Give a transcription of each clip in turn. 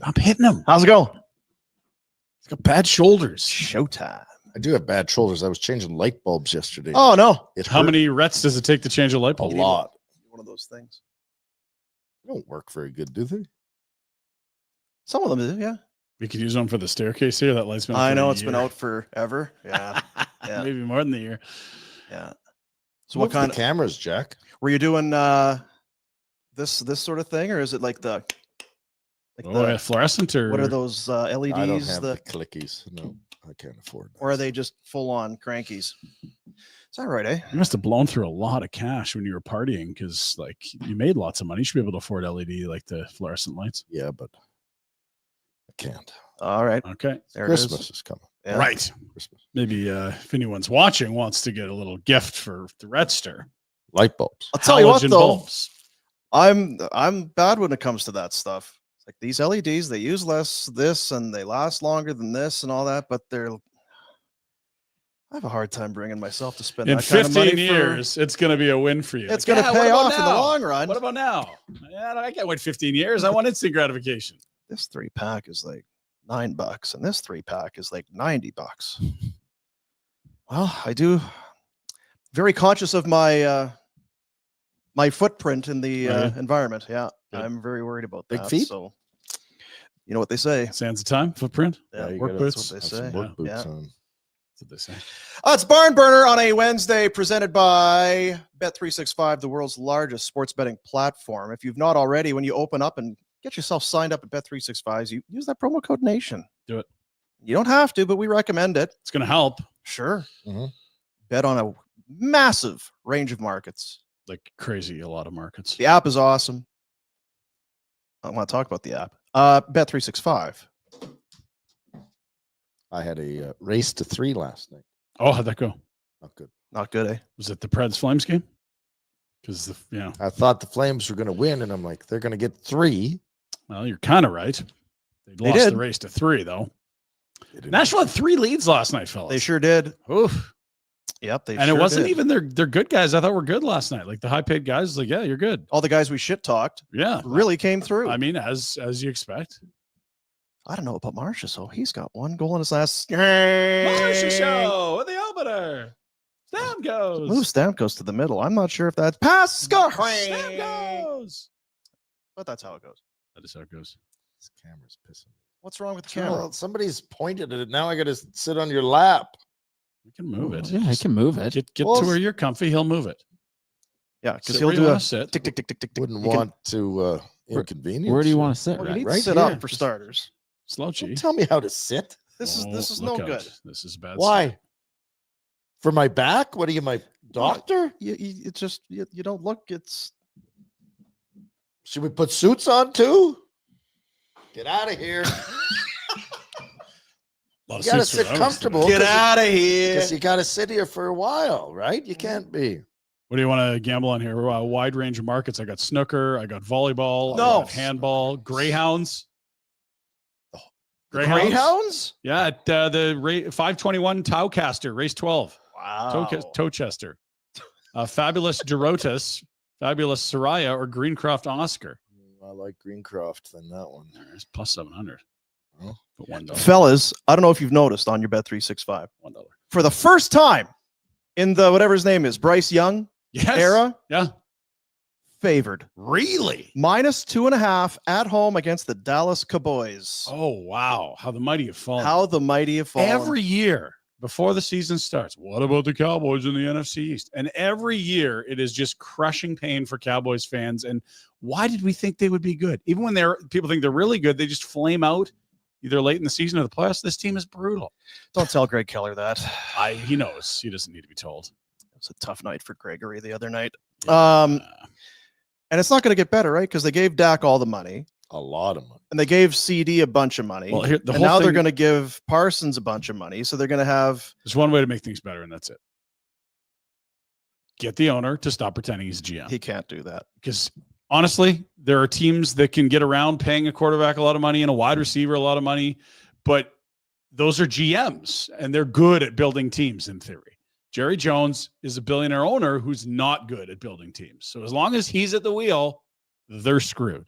Stop hitting him. How's it going? He's got bad shoulders. Showtime. I do have bad shoulders. I was changing light bulbs yesterday. Oh, no. How many Rhetts does it take to change a light A bulb? lot. One of those things. They don't work very good, do they? Some of them do, yeah. We could use one for the staircase here. That light's been. I know for a it's been year. out forever. Yeah. Yeah. Maybe more than a year. Yeah. So what kind of cameras, Jack? Were you doing this sort of thing, or is it like the fluorescent, or what are those LEDs? I don't have the clickies. No, I can't afford that. Or are they just full on crankies? Is that right, eh? You must have blown through a lot of cash when you were partying, because like you made lots of money. You should be able to afford LED like the fluorescent lights. Yeah, but I can't. All right. Okay. There Christmas is coming. Yeah. Right. Christmas. Maybe if anyone's watching wants to get a little gift for the Rhetster. Light bulbs. I'll tell you what, Halogen though. bulbs. I'm bad when it comes to that stuff. It's like these LEDs, they use less this and they last longer than this and all that, but I have a hard time bringing myself to spend In that kind of 15 money years, it's going to be a win for you. It's going to pay what about off in the now? long run. What about now? Yeah, I can't wait 15 years. I want instant gratification. This 3-pack is like $9, and this 3-pack is like $90. Well, I do very conscious of my my footprint in the environment. Yeah, Good. I'm very worried about Big that. feet? So, you know what they say. Sands of time, footprint. Yeah, you work gotta boots. That's what have they some say. work boots Yeah. on. That's what they say. It's Barn Burner on a Wednesday, presented by Bet365, the world's largest sports betting platform. If you've not already, when you open up and get yourself signed up at Bet365, you use that promo code NATION. Do it. You don't have to, but we recommend it. It's going to help. Sure. Mhm. Bet on a massive range of markets. Like crazy, a lot of markets. The app is awesome. I want to talk about the app. Bet365. I had a race to 3 last night. Oh, how'd that go? Not good. Not good, eh? Was it the Preds Flames game? Because I thought the Flames were going to win, and I'm like, they're going to get 3. well, you're kind of right. They lost did. the race to 3, though. They didn't- Nashville had 3 leads last night, fellas. They sure did. Oof. Yep. They And sure it wasn't did. even their good guys. I thought were good last night. Like the high paid guys, was like, yeah, you're good. All the guys we shit talked Yeah, really came through. I mean, as you expect. I don't know about Marcia, so he's got 1 goal in his last. Marcia Show with the opener. Stamkos. Move Stamkos to the middle. I'm not sure if that's pass score. Stamkos. But that's how it goes. That is how it goes. This camera's pissing. What's wrong with the camera? Well, somebody's pointed at it. Now I got to sit on your lap. We can move it. Yeah, I can move it. Get Well, to where you're comfy. He'll move it. Yeah, because Sit he'll where you do wanna a sit. tick, tick, tick, tick, tick, tick. Wouldn't You can- want to inconvenience. Where do you you. want to sit? Well, you Rhett? need Right to sit here. up for starters. Slouchy. Don't tell me how to sit. This is Oh, no look good. out. This is a bad. Why? sign. For my back? What are you, my doctor? It's just you don't look. It's Should we put suits on too? Get out of here. A lot of You got to suits sit around us comfortable. today. get out of here. Because you got to sit here for a while, right? You can't be. What do you want to gamble on here? A wide range of markets. I got snooker. I got volleyball. No. I got handball. Greyhounds. Greyhounds? Yeah, at the 521 Towcaster, race 12. Wow. Towchester. Fabulous Dorotis, Fabulous Soraya, or Greencroft Oscar. I like Greencroft than that one. There's plus 700. Oh. But $1. Fellas, I don't know if you've noticed on your Bet365. $1. For the first time in the whatever his name is, Bryce Young Yes. era, Yeah. favored. Really? -2.5 at home against the Dallas Cowboys. Oh, wow. How the mighty have fallen. How the mighty have fallen. Every year before the season starts, what about the Cowboys in the NFC East? And every year it is just crushing pain for Cowboys fans. And why did we think they would be good? Even when people think they're really good, they just flame out either late in the season or the playoffs. This team is brutal. Don't tell Greg Keller that. He knows. He doesn't need to be told. It was a tough night for Gregory the other night. Yeah. And it's not going to get better, right? Because they gave Dak all the money. A lot of money. And they gave CD a bunch of money. Well, here, the and whole now they're thing- going to give Parsons a bunch of money. So they're going to have. There's one way to make things better, and that's it. Get the owner to stop pretending he's GM. He can't do that. Because honestly, there are teams that can get around paying a quarterback a lot of money and a wide receiver a lot of money, but those are GMs, and they're good at building teams in theory. Jerry Jones is a billionaire owner who's not good at building teams. So as long as he's at the wheel, they're screwed.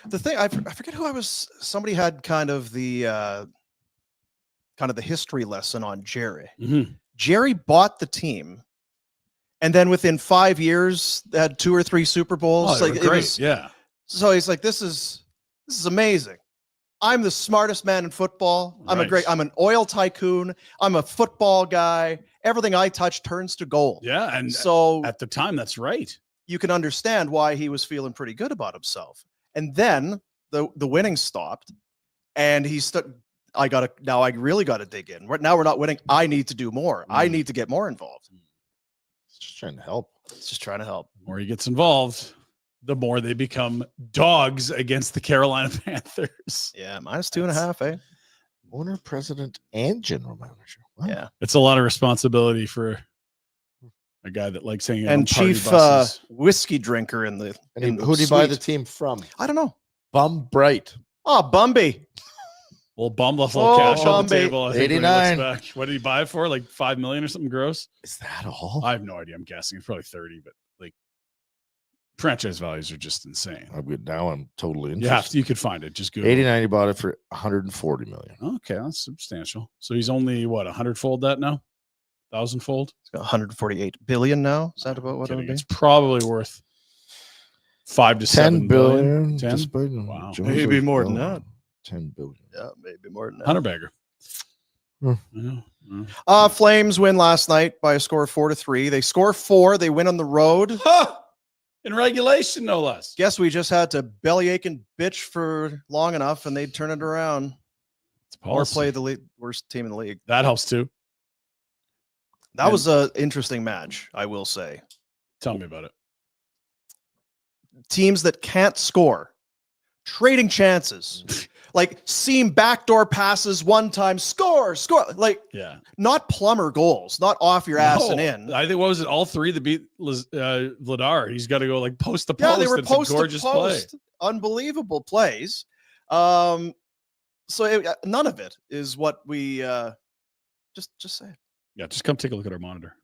The thing I forget who I was. Somebody had kind of the history lesson on Jerry. Mm-hmm. Jerry bought the team, and then within 5 years, they had 2 or 3 Super Bowls. Oh, Like, great. Yeah. So he's like, this is amazing. I'm the smartest man in football. I'm an oil tycoon. I'm a football guy. Everything I touch turns to gold. Yeah. And so at the time, that's right. you can understand why he was feeling pretty good about himself. And then the winning stopped, and he now I really got to dig in. Now we're not winning. I need to do more. I need to get more involved. It's just trying to help. It's just trying to help. The more he gets involved, the more they become dogs against the Carolina Panthers. Yeah, -2.5, eh? Owner, president, and general manager. Wow. Yeah. It's a lot of responsibility for a guy that likes hanging out And on party chief buses. whiskey drinker in the. And who did he buy the suite. team from? I don't know. Bum Bright. Oh, Bumby. Well, Bum left a little cash on the Bumby. table. I think when he 89. looks back. What did he buy it for? Like $5 million or something gross? Is that all? I have no idea. I'm guessing it's probably 30, but like franchise values are just insane. Now I'm totally interested. You could find it. Just Google. 89, he bought it for $140 million. Okay, that's substantial. So he's only what 100-fold that now, 1,000-fold. It's got 148 billion now. Is that about what it would be? It's probably worth 5 to 7 billion. 10? Wow. Maybe more than that. 10 billion. Yeah, maybe more than that. 100 bagger. Flames win last night by a score of 4-3. They score 4. They win on the road. In regulation, no less. Guess we just had to bellyache and bitch for long enough, and they'd turn it around. Or play the worst team in the league. That helps too. That was an interesting match, I will say. Tell me about it. Teams that can't score, trading chances. Like seam backdoor passes one time, score. Like, not plumber goals, not off your ass and in. I think, what was it? All 3 that beat Vladar. He's got to go like post to post. Yeah, they were post to gorgeous play. Unbelievable plays. None of it is what we just say. Yeah, just come take a look at our monitor.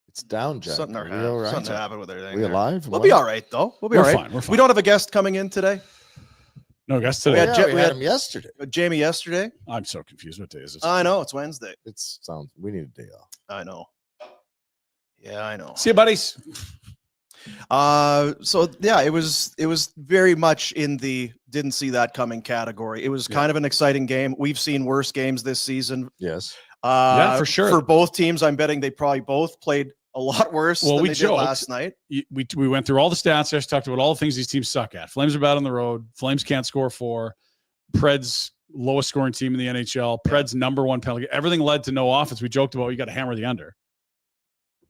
It's down, Jack. Something happened with everything. We alive? We'll be all right, though. We'll be all right. Fine, we're fine. We don't have a guest coming in today. No guest today. We had him yesterday. Jamie yesterday. I'm so confused. What day is this? I know it's Wednesday. We need a day off. I know. Yeah, I know. See you, buddies. It was very much in the didn't see that coming category. It was kind of an exciting game. We've seen worse games this season. Yes. For sure. For both teams, I'm betting they probably both played a lot worse than they did last night. We went through all the stats. Just talked about all the things these teams suck at. Flames are bad on the road. Flames can't score 4. Preds lowest scoring team in the NHL. Preds number 1 penalty. Everything led to no offense. We joked about you got to hammer the under.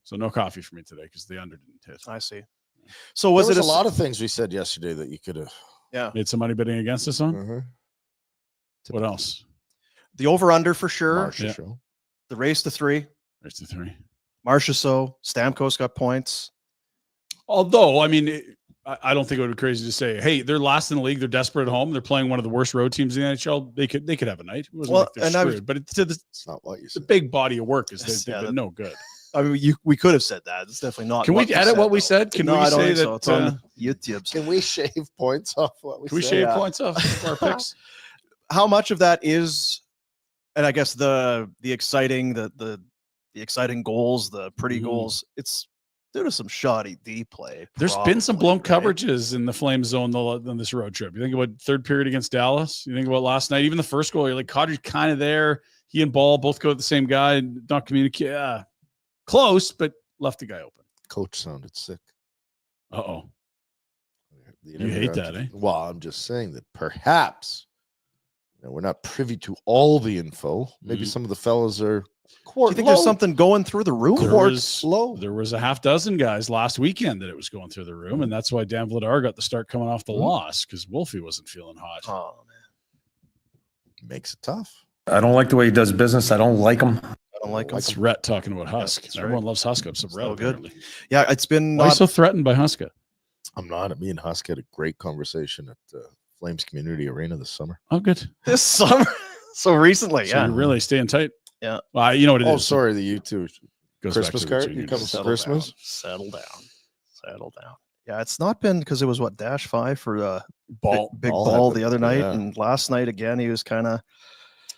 So no coffee for me today because the under didn't hit. I see. So was there it a lot of things we said yesterday that you could have made some money betting against us on? What else? The over-under for sure. Marcia show. The race to 3. Race to 3. Marcia so. Stamkos got points. Although, I mean, I don't think it would be crazy to say, hey, they're last in the league. They're desperate at home. They're playing one of the worst road teams in the NHL. They could have a night. It wasn't like they're screwed. But it's not what you said. The big body of work is they've been no good. I mean, we could have said that. It's definitely not. Can we edit what we said? Can we say that? It's on YouTube. Can we shave points off what we said? Can we shave points off our picks? How much of that is, and I guess the exciting, the exciting goals, the pretty goals, it's due to some shoddy D play. There's been some blown coverages in the Flame zone on this road trip. You think about third period against Dallas. You think about last night, even the first goal. You're like, Kadri's kind of there. He and Bahl both go to the same guy, not communicate. Close, but left the guy open. Coach sounded sick. Uh-oh. You hate that, eh? Well, I'm just saying that perhaps we're not privy to all the info. Maybe some of the fellas are Do you think there's something going through the room? There was a half dozen guys last weekend that it was going through the room, and that's why Dan Vladar got the start coming off the loss, because Wolfie wasn't feeling hot. Oh, man. Makes it tough. I don't like the way he does business. I don't like him. I don't like him. It's Rhett talking about Husk. Yeah, everyone loves Husk up some Rhett, apparently. Yeah, it's been Why so threatened by Huska? I'm not. Me and Husk had a great conversation at the Flames Community Arena this summer. Oh, good. This summer? So recently, so you're really staying tight? Yeah. Well, you know what it is. Oh, sorry, the U2 goes Christmas back to card. You come for Christmas? Settle down. Yeah, it's not been because it was what -5 for Ball. big Ball ball had the the- other night, yeah. and last night again he was kind of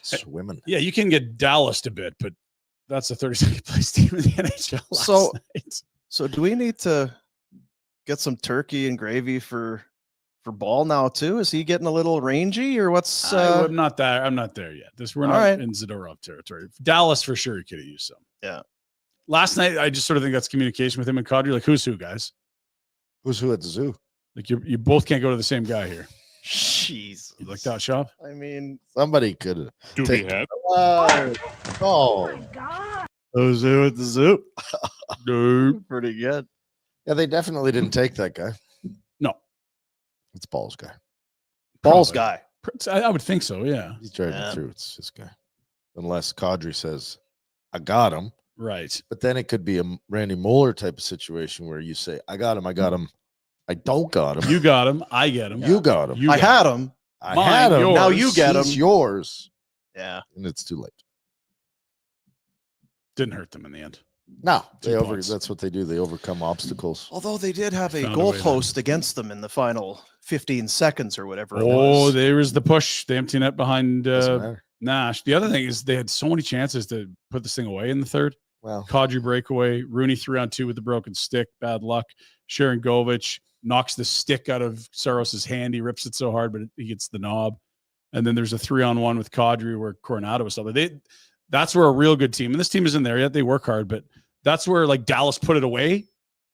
Swimming. Yeah, you can get Dallas a bit, but that's the 32nd place team in the NHL last So- night. So do we need to get some turkey and gravy for Bahl now too? Is he getting a little rangy or what's I'm not there yet. We're all not right. in Zadorov territory. Dallas for sure could have used some. Yeah. Last night, I just sort of think that's communication with him and Kadri. Like, who's who, guys? Who's who at the zoo? Like, you both can't go to the same guy here. jeez. You like that, Shop? I mean, Somebody could Do Take- we have? Oh, who's who at the zoo? No. Pretty good. yeah, they definitely didn't take that guy. No. It's Ball's guy. Ball's Probably. guy. I would think so, yeah. He's driving Yeah. through. It's his guy. Unless Kadri says, I got him. Right. But then it could be a Randy Moeller type of situation where you say, I got him. I don't got him. You got him. I get him. You got him. You I got had him. I Mine, had him. yours. Now you get He's him. yours. Yeah. And it's too late. Didn't hurt them in the end. No, 2 points. that's what they do. They overcome obstacles. Although they did have a Found a way there. goalpost against them in the final 15 seconds or whatever. It Oh, was. there was the push, the empty net behind Doesn't matter. Nash. The other thing is they had so many chances to put this thing away in the third. Well, Kadri breakaway. Rooney 3-on-2 with the broken stick. Bad luck. Sharon Govich knocks the stick out of Saros's hand. He rips it so hard, but he gets the knob. And then there's a 3-on-1 with Kadri where Coronado was something. That's where a real good team, and this team isn't there yet. They work hard, but that's where like Dallas put it away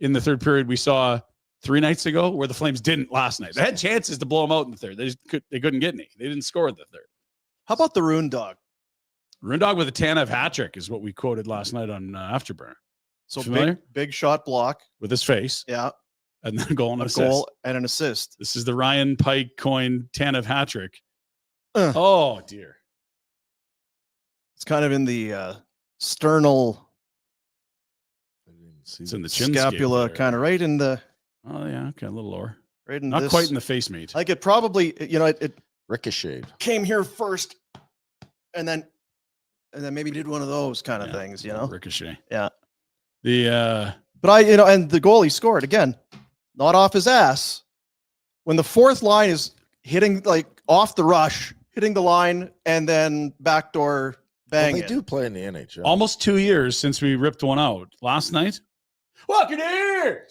in the third period. We saw 3 nights ago where the Flames didn't last night. They had chances to blow them out in the third. They couldn't get any. They didn't score in the third. How about the Rune Dog? Rundog with a Tanev hat trick is what we quoted last night on Afterburner. So Familiar? big shot block. With his face Yeah. and then a goal and A assist. goal and an assist. This is the Ryan Pike coined Tanev hat trick. Oh dear. It's kind of in the sternal I didn't see It's that. in the chin scapula, kind of right in the Oh yeah, okay, a little lower. right in Not this. quite in the face mate. Like it probably, it Ricocheted. came here first, and then maybe did one of those kind of Yeah, things, Ricochet. Yeah. The But and the goal he scored again, not off his ass. When the fourth line is hitting like off the rush, hitting the line, and then backdoor Well, bang. they do play in the NHL. almost 2 years since we ripped one out. Last night. Walker Duehr!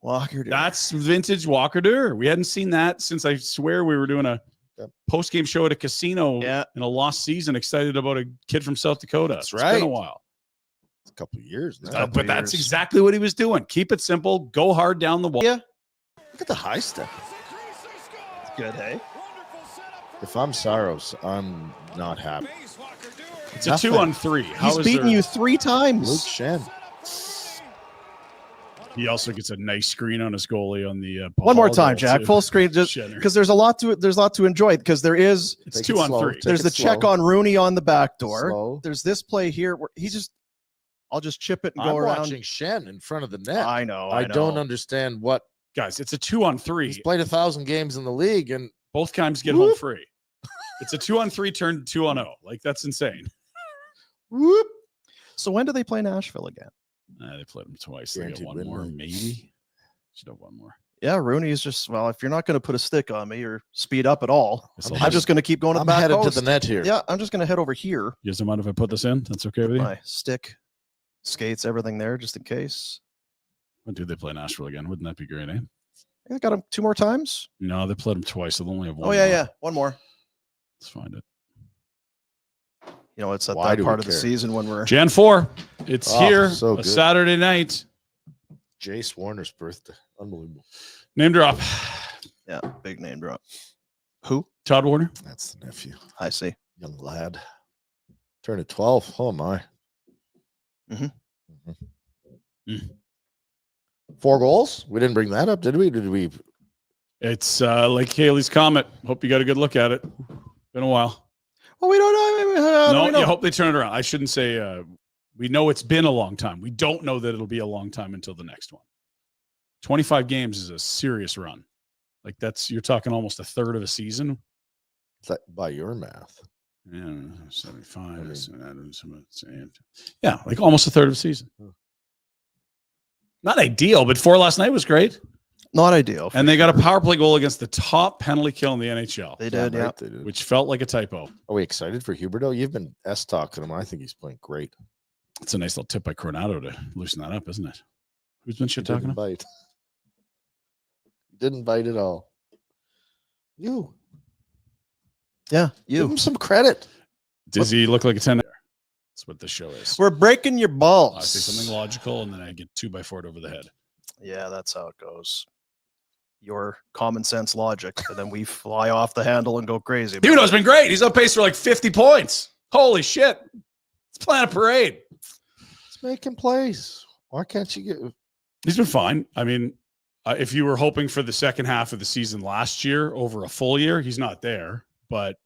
Walker. Dude. That's vintage Walker Duehr. We hadn't seen that since I swear we were doing a Yep. post-game show at a casino Yeah. in a lost season, excited about a kid from South Dakota. That's It's been a right. while. It's a couple of years now. couple But that's years. exactly what he was doing. Keep it simple. Go hard down the wall. Yeah. Look at the high step. Good, hey? If I'm Saros, I'm not happy. It's a Nothing. 2-on-3. How He's is beaten there- you 3 Luke times. Shen. He also gets a nice screen on his goalie on the One more Bahl time, goal, Jack. too. Full screen, just Shenner. because there's a lot to enjoy. Because there is It's Take it slow. 2-on-3. Take there's it the check slow. on Rooney on the back door. Slow. There's this play here where I'll just chip it and I'm go around. watching Shen in front of the net. I know. I don't understand what Guys, it's a 2-on-3. he's played 1,000 games in the league, and Both times get home free. It's a 2-on-3 turned 2-on-0. Like, that's insane. whoop. So when do they play Nashville again? They played him twice. They got Guaranteed one win more, rate. maybe. Should have one more. Yeah, Rooney is just if you're not going to put a stick on me or speed up at all, Guess I'm I'll I'm just going to keep going to the I'm back headed to post. the net here. Yeah, I'm just going to head over here. You guys don't mind if I put this in? That's okay with you? My stick, skates, everything there, just in case. When do they play Nashville again? Wouldn't that be great, eh? I got him 2 more times. No, they played them twice. So they'll only have one. Oh yeah, more. yeah, one more. Let's find it. It's at Why that do we part of the care? season when we're Jan 4. It's Oh, here. so A good. Saturday night. Jace Warner's birthday. Unbelievable. Name drop. yeah, big name drop. Who? Todd Warner. That's the nephew. I see. Young lad. Turning 12. Oh, my. Mhm. Mhm. 4 goals? We didn't bring that up, did we? Did we? It's like Haley's Comet. Hope you got a good look at it. Been a while. Well, we don't know. How do No, we know? you hope they turn it around. I shouldn't say we know it's been a long time. We don't know that it'll be a long time until the next one. 25 games is a serious run. Like you're talking almost a third of a season. Is that by your math? Yeah, 75. I mean- Yeah, like almost a third of a season. Not ideal, but 4 last night was great. Not ideal. And they got a power play goal against the top penalty kill in the NHL. They did, yeah. Right, they did. Which felt like a typo. Are we excited for Huberdeau? You've been talking him. I think he's playing great. It's a nice little tip by Coronado to loosen that up, isn't it? Who's been shit talking Didn't bite. Didn't bite at all. You. Yeah, Give him some credit. Does he look like a 10? That's what this show is. We're breaking your I balls. say something logical, and then I get 2x4 over the head. Yeah, that's how it goes. Your common sense logic, and then we fly off the handle and go crazy. Huberdeau's been great. He's on pace for like 50 points. Holy shit. It's playing a parade. Let's make him plays. Why can't you get... He's been fine. I mean, if you were hoping for the second half of the season last year over a full year, he's not there. But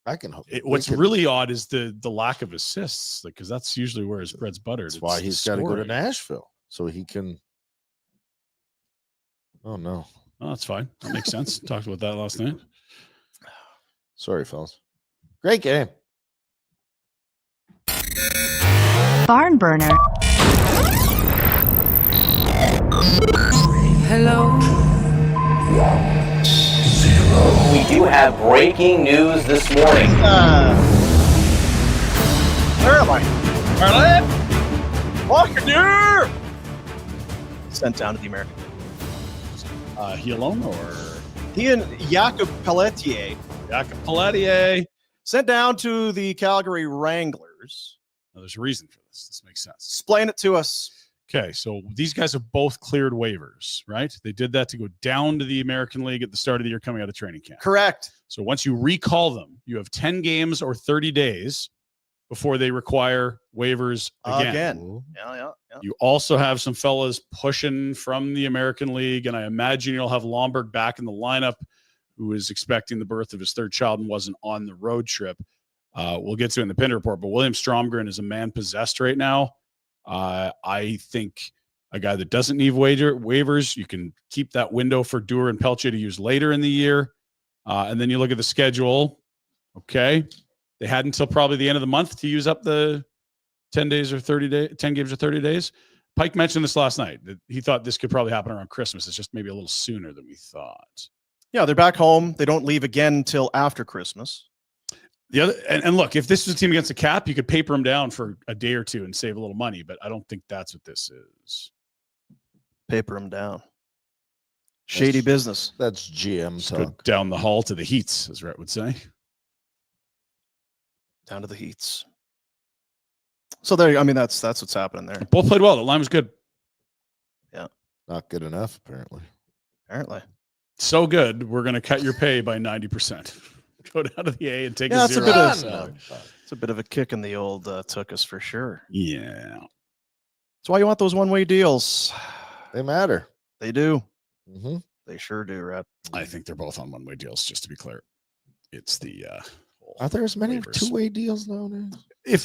I can hope. what's really odd is the lack of assists, because that's usually where his bread's buttered. That's why he's got to go to Nashville so he can. Oh no, oh, that's fine. That makes sense. Talked about that last night. Sorry, fellas. Great game. Barn burner. Hello. We do have breaking news this morning. Where am I? Walker Duehr! Sent down to the American. He alone or He and Jakob Pelletier Jakob Pelletier? sent down to the Calgary Wranglers. Now, there's a reason for this. This makes sense. Explain it to us. Okay, so these guys have both cleared waivers, right? They did that to go down to the American League at the start of the year coming out of training camp. Correct. So once you recall them, you have 10 games or 30 days before they require waivers again. Yeah. You also have some fellas pushing from the American League, and I imagine you'll have Lomberg back in the lineup, who is expecting the birth of his third child and wasn't on the road trip. We'll get to it in the Pinder Report, but William Stromgren is a man possessed right now. I think a guy that doesn't need waivers, you can keep that window for Duehr and Pelche to use later in the year. And then you look at the schedule. Okay. They had until probably the end of the month to use up the 10 games or 30 days. Pike mentioned this last night, that he thought this could probably happen around Christmas. It's just maybe a little sooner than we thought. Yeah, they're back home. They don't leave again until after Christmas. The other, and look, if this was a team against a cap, you could paper them down for a day or two and save a little money, but I don't think that's what this is. Paper them down. Shady business. That's GM Just go talk. down the hall to the Heats, as Rhett would say. Down to the Heats. So there, I mean, that's what's happening there. Both played well. The line was good. Not good enough, apparently. Apparently. So good, we're going to cut your pay by 90%. Go down to the A and take Yeah, a it's a zero. bit of- salary. It's a bit of a kick in the old took us for sure. Yeah. That's why you want those one-way deals. They matter. They do. Mm-hmm. They sure do, Rhett. I think they're both on one-way deals, just to be clear. It's the Are there as many waivers. two-way deals nowadays?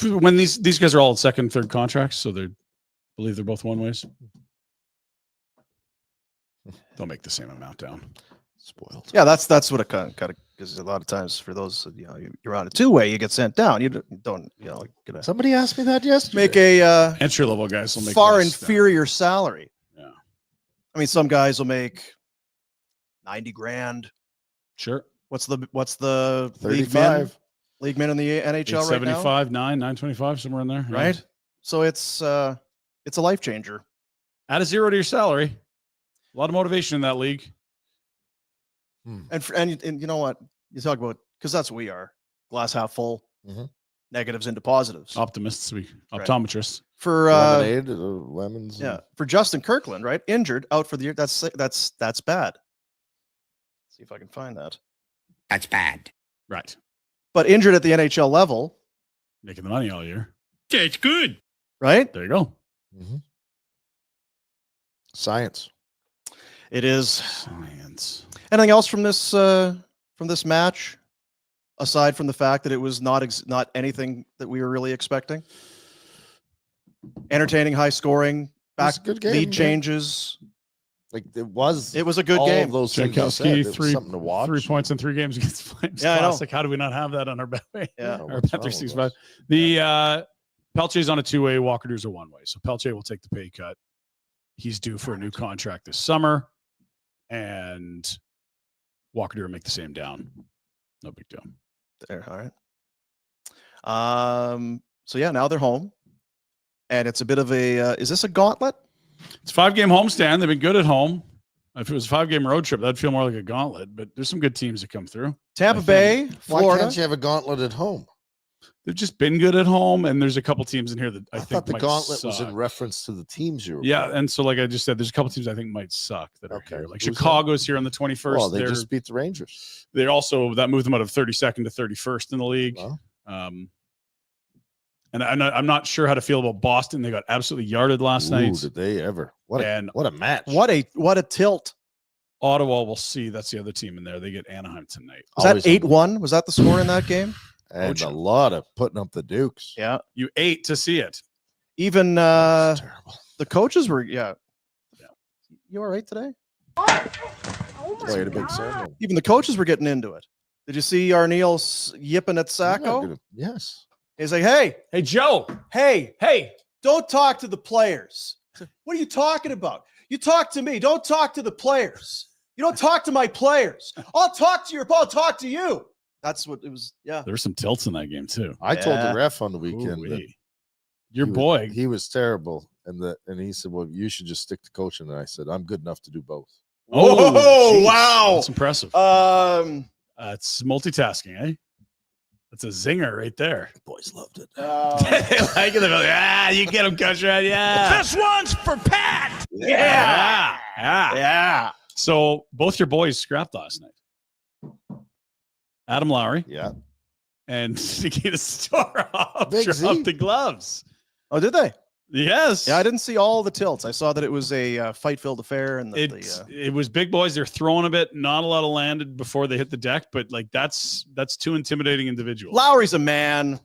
When these guys are all second, third contracts, so they believe they're both one-ways. They'll make the same amount down. Spoiled. Yeah, that's what it kind of because a lot of times for those you're on a two-way, you get sent down. You don't get a Somebody asked me that yesterday. make a Entry-level guys will make far less down. inferior salary. Yeah. I mean, some guys will make 90 grand. Sure. What's the league 35. min in the NHL right now? 75, 925, somewhere in there. Yeah. Right. So it's a life changer. Add a zero to your salary. A lot of motivation in that league. And you know what you talk about, because that's what we are, glass half full, Mhm. negatives into positives. Optimists, Right. optometrists. For Lemonade, lemons. yeah, for Justin Kirkland, right, injured, out for the year. That's bad. See if I can find that. That's bad. Right. But injured at the NHL level, Making the money all year. That's good. right? There you go. Mhm. Science. It is. Science. Anything else from this match, aside from the fact that it was not anything that we were really expecting? Entertaining, high scoring, It was back a good game, lead yeah. changes. Like it was It was a good all game. of those things you said. Jankowski, It was three something to watch. 3 points in 3 games against Flames. Yeah, I know. Classic. How do we not have that on our bet? Yeah. Or What's bet wrong with 365. us? The Pelche's on a 2-way, Walker Duehr's a 1-way. So Pelche will take the pay cut. He's due for a new contract this summer. and Walker Duehr make the same down. No big deal. There, all right. So yeah, now they're home, and it's a bit of a. Is this a gauntlet? It's a 5-game homestand. They've been good at home. If it was a 5-game road trip, that'd feel more like a gauntlet. But there's some good teams that come through. Tampa Bay, Why Florida. can't you have a gauntlet at home? They've just been good at home, and there's a couple teams in here that I think thought the might gauntlet was suck. in reference to the teams you were. Yeah, playing. and so like I just said, there's a couple teams I think might suck that are Okay. here. Like Who's Chicago's here on the 21st. Well, they just beat the Rangers. They're also that moved them out of 32nd to 31st in the league. Well, And I'm not sure how to feel about Boston. They got absolutely yarded last night. did they ever? What a match! What a tilt! Ottawa, we'll see. That's the other team in there. They get Anaheim tonight. Was that 8-1? Was that the score in that game? And a lot of putting up the Dukes. Yeah, You ate to see it. even That's terrible. the coaches were. Yeah. You all right today? Played a big ceremony. Even the coaches were getting into it. Did you see Arneal yipping at He's not Sacco? gonna- Yes. He's like, hey, Joe. hey, don't talk to the players. What are you talking about? You talk to me. Don't talk to the players. You don't talk to my players. I'll talk to you. That's what it was. Yeah. There were some tilts in that game too. I told Yeah. the ref on the weekend that Ooh-wee. Your he boy. was, he was terrible, and he said, "Well, you should just stick to coaching." And I said, "I'm good enough to do both." Oh, geez. wow. That's impressive. It's multitasking, eh? That's a zinger right there. Boys loved it. They like it. They're like, you get him, Coach Rhett. Yeah. This one's for Pat. Yeah. yeah. So both your boys scrapped last night. Adam Lowry Yeah. and Nikita Storov Big Z. dropped the gloves. Oh, did they? Yes. Yeah, I didn't see all the tilts. I saw that it was a fight-filled affair, and that It was big boys. They're throwing a bit. Not a lot of landed before they hit the deck, but like that's two intimidating individuals. Lowry's a man.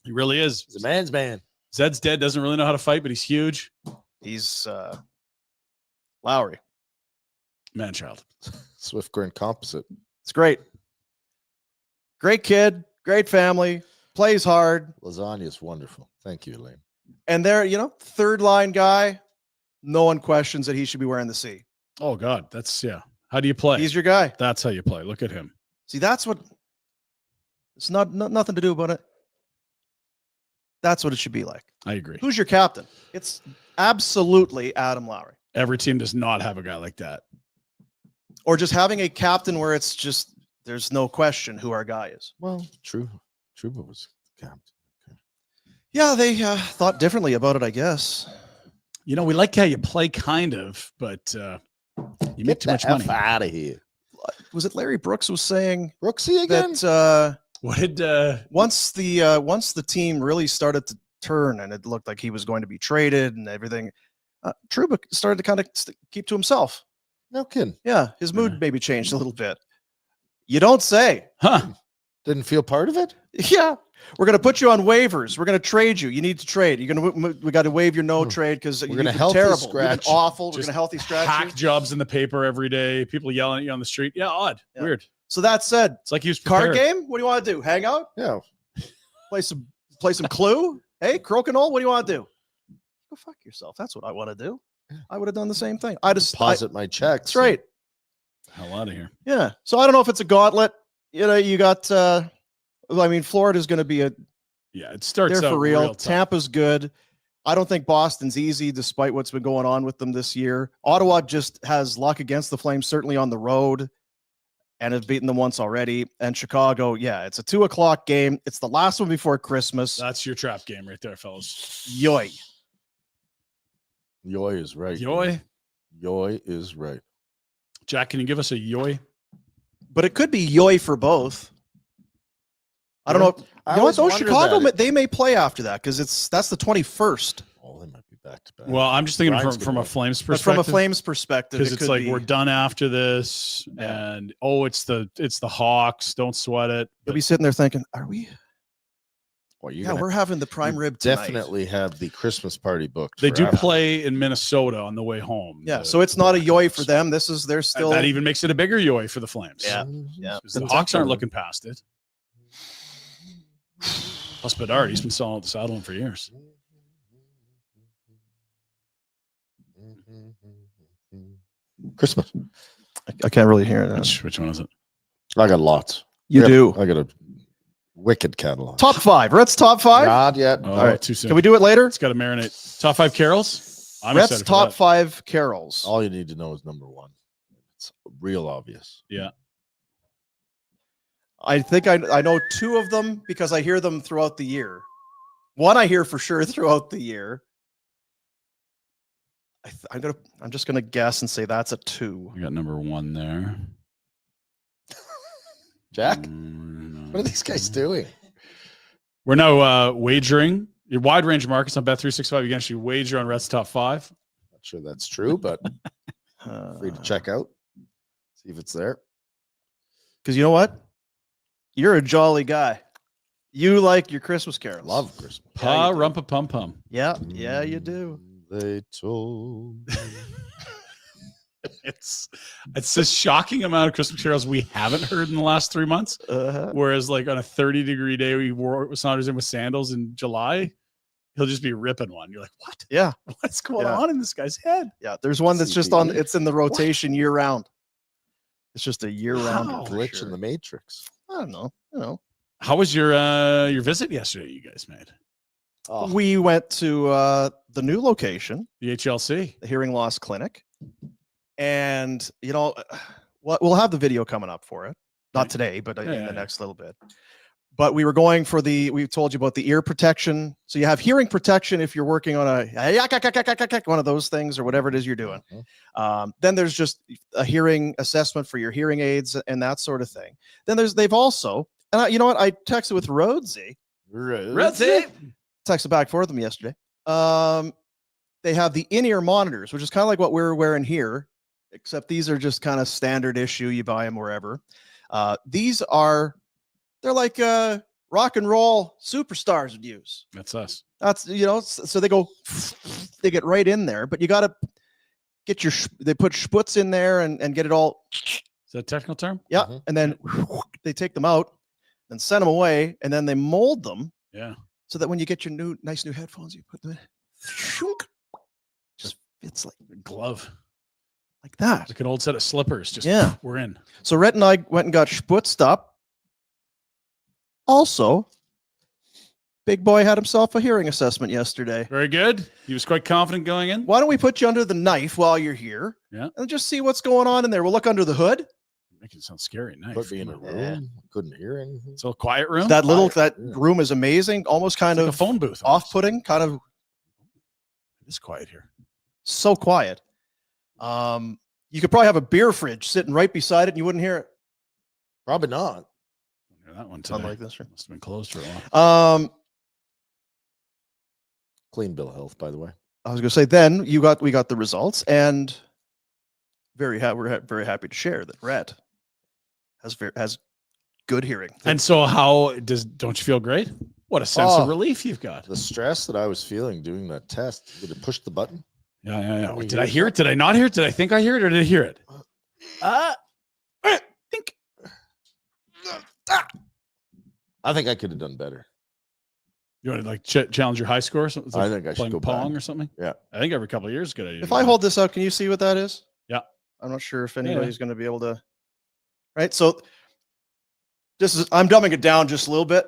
He really is. He's a man's man. Zed's dead. Doesn't really know how to fight, but he's huge. He's Lowry. Man child. Swift Current Composite. It's great. Great kid. Great family. Plays hard. Lasagna is wonderful. Thank you, Elaine. And they're, third line guy. No one questions that he should be wearing the C. Oh God, that's How do you play? He's your guy. That's how you play. Look at him. See, that's what. It's not nothing to do about it. That's what it should be like. I agree. Who's your captain? It's absolutely Adam Lowry. Every team does not have a guy like that. Or just having a captain where it's just there's no question who our guy is. Well, true. Trouba was captain. Yeah, they thought differently about it, I guess. We like how you play, kind of, but you make too much money. Out of here. Was it Larry Brooks was saying Brooksy again? that What did once the team really started to turn and it looked like he was going to be traded and everything, Trouba started to kind of keep to himself. No kidding. Yeah, his mood maybe changed a little bit. You don't say. Didn't feel part of it? Yeah. We're going to put you on waivers. We're going to trade you. You need to trade. We got to waive your no trade because you're gonna healthy terrible. scratch. You've been awful. We're Just going to healthy scratch hack you. jobs in the paper every day? People yelling at you on the street. Yeah, odd. Yeah. Weird. So that said, It's like he was card prepared. game. What do you want to do? Hang out? Yeah. Play some Clue? Hey, Crokinole, what do you want to do? Go fuck yourself. That's what I want to do. I would have done the same thing. Deposit my checks. That's right. Hell out of here. Yeah. So I don't know if it's a gauntlet. You got Florida's going to be It starts they're out for real. tough. Tampa's good. I don't think Boston's easy despite what's been going on with them this year. Ottawa just has luck against the Flames, certainly on the road, and have beaten them once already. And Chicago, it's a 2:00 game. It's the last one before Christmas. That's your trap game right there, fellas. Yoy. Yoy is right. Yoy. Yoy is right. Jack, can you give us a yoy? But it could be yoy for both. I don't know. I You know what, always though? wondered Chicago, that. they may play after that because that's the 21st. Oh, they might be back to back. Well, I'm just thinking Brian's from a gonna Flames But perspective. from a Flames perspective, because it it's could like be, we're done after this, and it's the Hawks. Don't sweat it. you'll be sitting there thinking, "Are we? Well, you're Yeah, gonna we're having the prime rib tonight." definitely have the Christmas party booked. They do forever. play in Minnesota on the way home. Yeah, the- so it's not a the yoy Hawks. for them. They're And still. that even makes it a bigger yoy for the Flames. Yeah. Yeah. 'Cause the Hawks aren't looking past it. Plus Bedard, he's been selling out the saddle for years. Christmas. I can't really hear it. Which one is it? I got lots. You do. I got a wicked catalog. Top 5. Rhett's top 5. Not yet. Oh, All right. too soon. Can we do it later? It's got to marinate. Top 5 carols. I'm Rhett's excited for top that. 5 carols. All you need to know is number 1. It's real obvious. Yeah. I think I know 2 of them because I hear them throughout the year. One I hear for sure throughout the year. I'm just gonna guess and say that's a 2. We got number 1 there. Jack, Mm, what are these guys doing? We're now wagering your wide range of markets on Bet365. You can actually wager on Rhett's top 5. Not sure that's true, but free to check out. See if it's there. Because you know what? You're a jolly guy. You like your Christmas carols. Love Christmas. Pa you do. rumpa pum pum. Yeah, you do. They told me. It's a shocking amount of Christmas carols we haven't heard in the last 3 months. Whereas, like on a 30-degree day, we wore Saunders in with sandals in July. He'll just be ripping one. You're like, what? Yeah. What's going Yeah. on in this guy's head? Yeah. There's one that's just on. It's in the rotation year round. It's just a year round Wow. Glitch in the Matrix. I don't know. How was your visit yesterday? You guys made Oh, We went to the new location, the HLC. the Hearing Loss Clinic, and we'll have the video coming up for it. Not Okay. today, but in Yeah. the next little bit. But we were going for we told you about the ear protection. So you have hearing protection if you're working on one of those things or whatever it is you're doing. Then there's just a hearing assessment for your hearing aids and that sort of thing. Then they've also, and you know what? I texted with Rhodesy. Texted back for them yesterday. They have the in-ear monitors, which is kind of like what we're wearing here, except these are just kind of standard issue. You buy them wherever. They're like rock and roll superstars would use. That's us. That's so they get right in there, but you got to get they put sputz in there and get it all. Is that a technical term? Yeah, Mhm. and then they take them out and send them away, and then they mold them Yeah. so that when you get your nice new headphones, you put them in. Just fits like Glove. that. Like an old set of slippers. Just Yeah. we're in. So Rhett and I went and got sputzed up. Also, Big Boy had himself a hearing assessment yesterday. Very good. He was quite confident going in. Why don't we put you under the knife while you're here? Yeah. And just see what's going on in there. We'll look under the hood. Making it sound scary. Nice. Put me in a Come on. room. Couldn't hear anything. It's a little quiet room. That Yeah. room is amazing. Almost kind It's like of a phone booth. off-putting, kind of It's quiet here. so quiet. You could probably have a beer fridge sitting right beside it and you wouldn't hear it. Probably not. Hear that one today. Unlike this room. Must have been closed for a while. Clean bill of health, by the way. I was going to say, then we got the results, and we're very happy to share that Rhett has good hearing. And so don't you feel great? What a sense of relief you've got. The stress that I was feeling doing that test. Did it push the button? Yeah. we Did I hear hear it? Did I not hear it? Did I think I hear it or did I hear it? Think. I think I could have done better. You want to like challenge your high score? Or something? It's I like think I should playing go Pong back. or something. Yeah. I think every couple of years is a good idea. If I hold this out, can you see what that is? Yeah. I'm not sure if yeah. anybody's going to be able to. Right. So I'm dumbing it down just a little bit.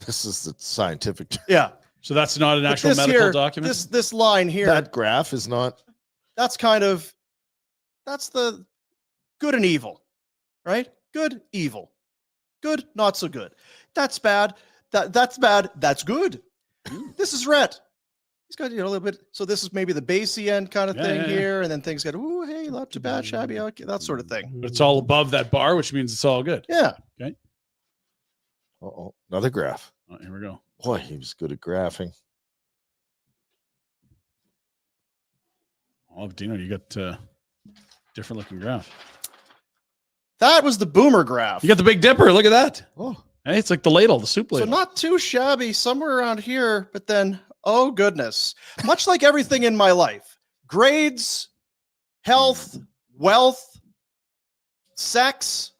This is the scientific. Yeah. So that's not an But actual this medical here, document. This line here, That graph is not. that's the good and evil, right? Good, evil, good, not so good. That's bad. That's bad. That's good. This is Rhett. He's got a little bit. So this is maybe the basey end kind of thing here, and then things get hey, not too bad, shabby, okay, that sort of thing. But it's all above that bar, which means it's all good. Yeah. Oh, another graph. Oh, here we go. Boy, he was good at graphing. Oh, Dino, you got different looking graph. That was the boomer graph. You got the Big Dipper. Look at that. Oh, Hey, it's like the ladle, the soup So ladle. not too shabby, somewhere around here, but then, oh goodness, much like everything in my life, grades, health, wealth, sex,